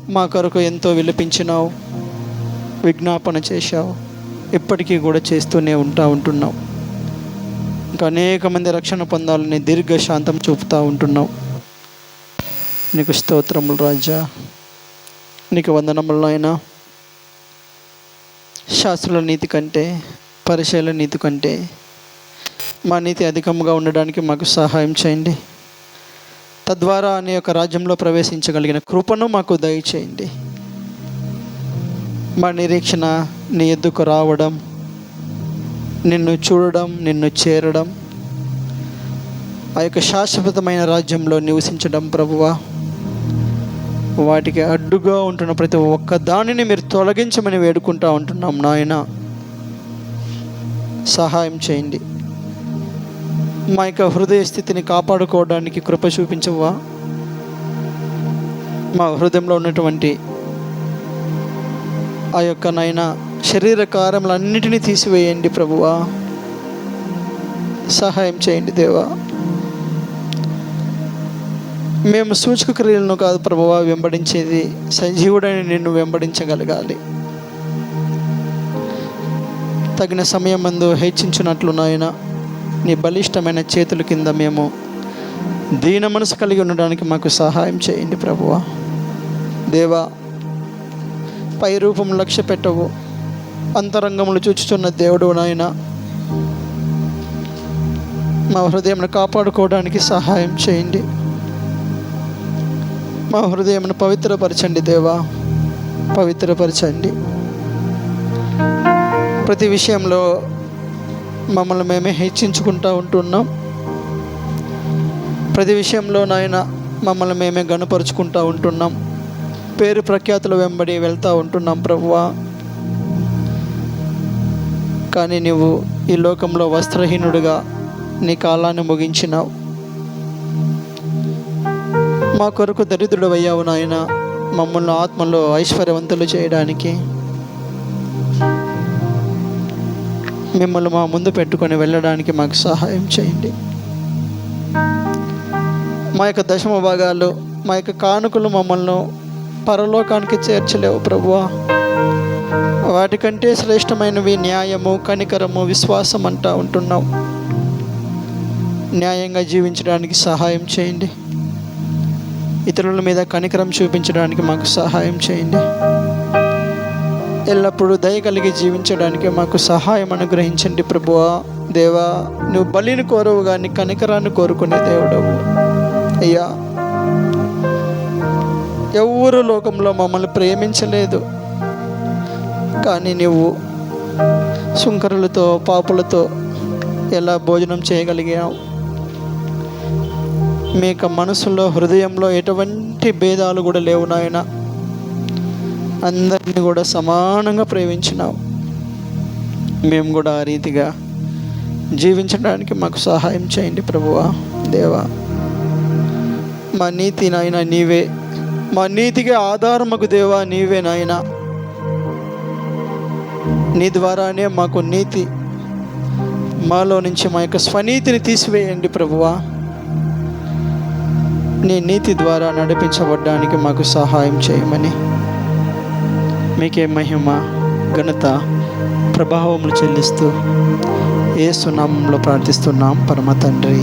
మా కొరకు ఎంతో విలపించినావు, విజ్ఞాపన చేశావు. ఇప్పటికీ కూడా చేస్తూనే ఉంటున్నావు. ఇంకా అనేక మంది రక్షణ పొందాలని దీర్ఘశాంతం చూపుతూ ఉంటున్నావు. నీకు స్తోత్రములు రాజా, నీకు వందనములు నాయనా. శాస్త్రుల నీతి కంటే, పరిచయాల నీతి కంటే మా నీతి అధికంగా ఉండడానికి మాకు సహాయం చేయండి. తద్వారా నీ యొక్క రాజ్యంలో ప్రవేశించగలిగిన కృపను మాకు దయచేయండి. మా నిరీక్షణ నీ ఎద్దుకు రావడం, నిన్ను చూడడం, నిన్ను చేరడం, ఆ యొక్క శాశ్వతమైన రాజ్యంలో నివసించడం ప్రభువా. వాటికి అడ్డుగా ఉంటున్న ప్రతి ఒక్క దానిని మీరు తొలగించమని వేడుకుంటూ ఉంటున్నాం నాయన. సహాయం చేయండి. మా యొక్క హృదయ స్థితిని కాపాడుకోవడానికి కృప చూపించవా. మా హృదయంలో ఉన్నటువంటి ఆ యొక్క నాయన శరీర కార్యములన్నిటినీ తీసివేయండి ప్రభువా. సహాయం చేయండి దేవా. మేము సూచక క్రియలను కాదు ప్రభువా వెంబడించేది, సజీవుడని నిన్ను వెంబడించగలగాలి. తగిన సమయం మందు హెచ్చించినట్లు నాయన నీ బలిష్టమైన చేతుల కింద మేము దీన మనసు కలిగి ఉండడానికి మాకు సహాయం చేయండి ప్రభువా. దేవా, పై రూపం లక్ష్య పెట్టవు, అంతరంగములు చూచుచున్న దేవుడు నాయన. మా హృదయంను కాపాడుకోవడానికి సహాయం చేయండి. మా హృదయంను పవిత్రపరచండి దేవా, పవిత్రపరచండి. ప్రతి విషయంలో మమ్మల్ని మేమే హెచ్చించుకుంటూ ఉంటున్నాం. ప్రతి విషయంలో నాయన మమ్మల్ని మేమే గణపరుచుకుంటూ ఉంటున్నాం. పేరు ప్రఖ్యాతుల వెంబడి వెళ్తూ ఉంటున్నాం ప్రభువా. కానీ నువ్వు ఈ లోకంలో వస్త్రహీనుడిగా నీ కాలాన్ని ముగించినావు. మా కొరకు దరిద్రుడు అయ్యావు నాయన, మమ్మల్ని ఆత్మలో ఐశ్వర్యవంతులు చేయడానికి. మిమ్మల్ని మా ముందు పెట్టుకొని వెళ్ళడానికి మాకు సహాయం చేయండి. మా యొక్క దశమ భాగాలు, మా యొక్క కానుకలు మమ్మల్ని పరలోకానికి చేర్చలేవు ప్రభువా. వాటికంటే శ్రేష్టమైనవి న్యాయము, కనికరము, విశ్వాసం అంటా ఉంటున్నాం. న్యాయంగా జీవించడానికి సహాయం చేయండి. ఇతరుల మీద కనికరం చూపించడానికి మాకు సహాయం చేయండి. ఎల్లప్పుడూ దయ కలిగి జీవించడానికి మాకు సహాయం అనుగ్రహించండి ప్రభువా. దేవా, నువ్వు బలిని కోరవు కానీ కనికరాన్ని కోరుకునే దేవుడవు అయ్యా. ఎవరు లోకంలో మమ్మల్ని ప్రేమించలేదు, కానీ నువ్వు సుంకరులతో పాపులతో ఎలా భోజనం చేయగలిగావు. మీ యొక్క మనసులో, హృదయంలో ఎటువంటి భేదాలు కూడా లేవు నాయన. అందరినీ కూడా సమానంగా ప్రేమించినావు. మేము కూడా ఆ రీతిగా జీవించడానికి మాకు సహాయం చేయండి ప్రభువా. దేవా, మా నీతి నాయన నీవే, మా నీతికి ఆధారముకు దేవా నీవే నాయన. నీ ద్వారానే మాకు నీతి, మాలో నుంచి మా యొక్క స్వనీతిని తీసివేయండి ప్రభువా. నీ నీతి ద్వారా నడిపించబడ్డానికి మాకు సహాయం చేయమని మీకే మహిమ, ఘనత, ప్రభావములు చెల్లిస్తూ యేసు నామములో ప్రార్థిస్తున్నాం పరమ తండ్రి.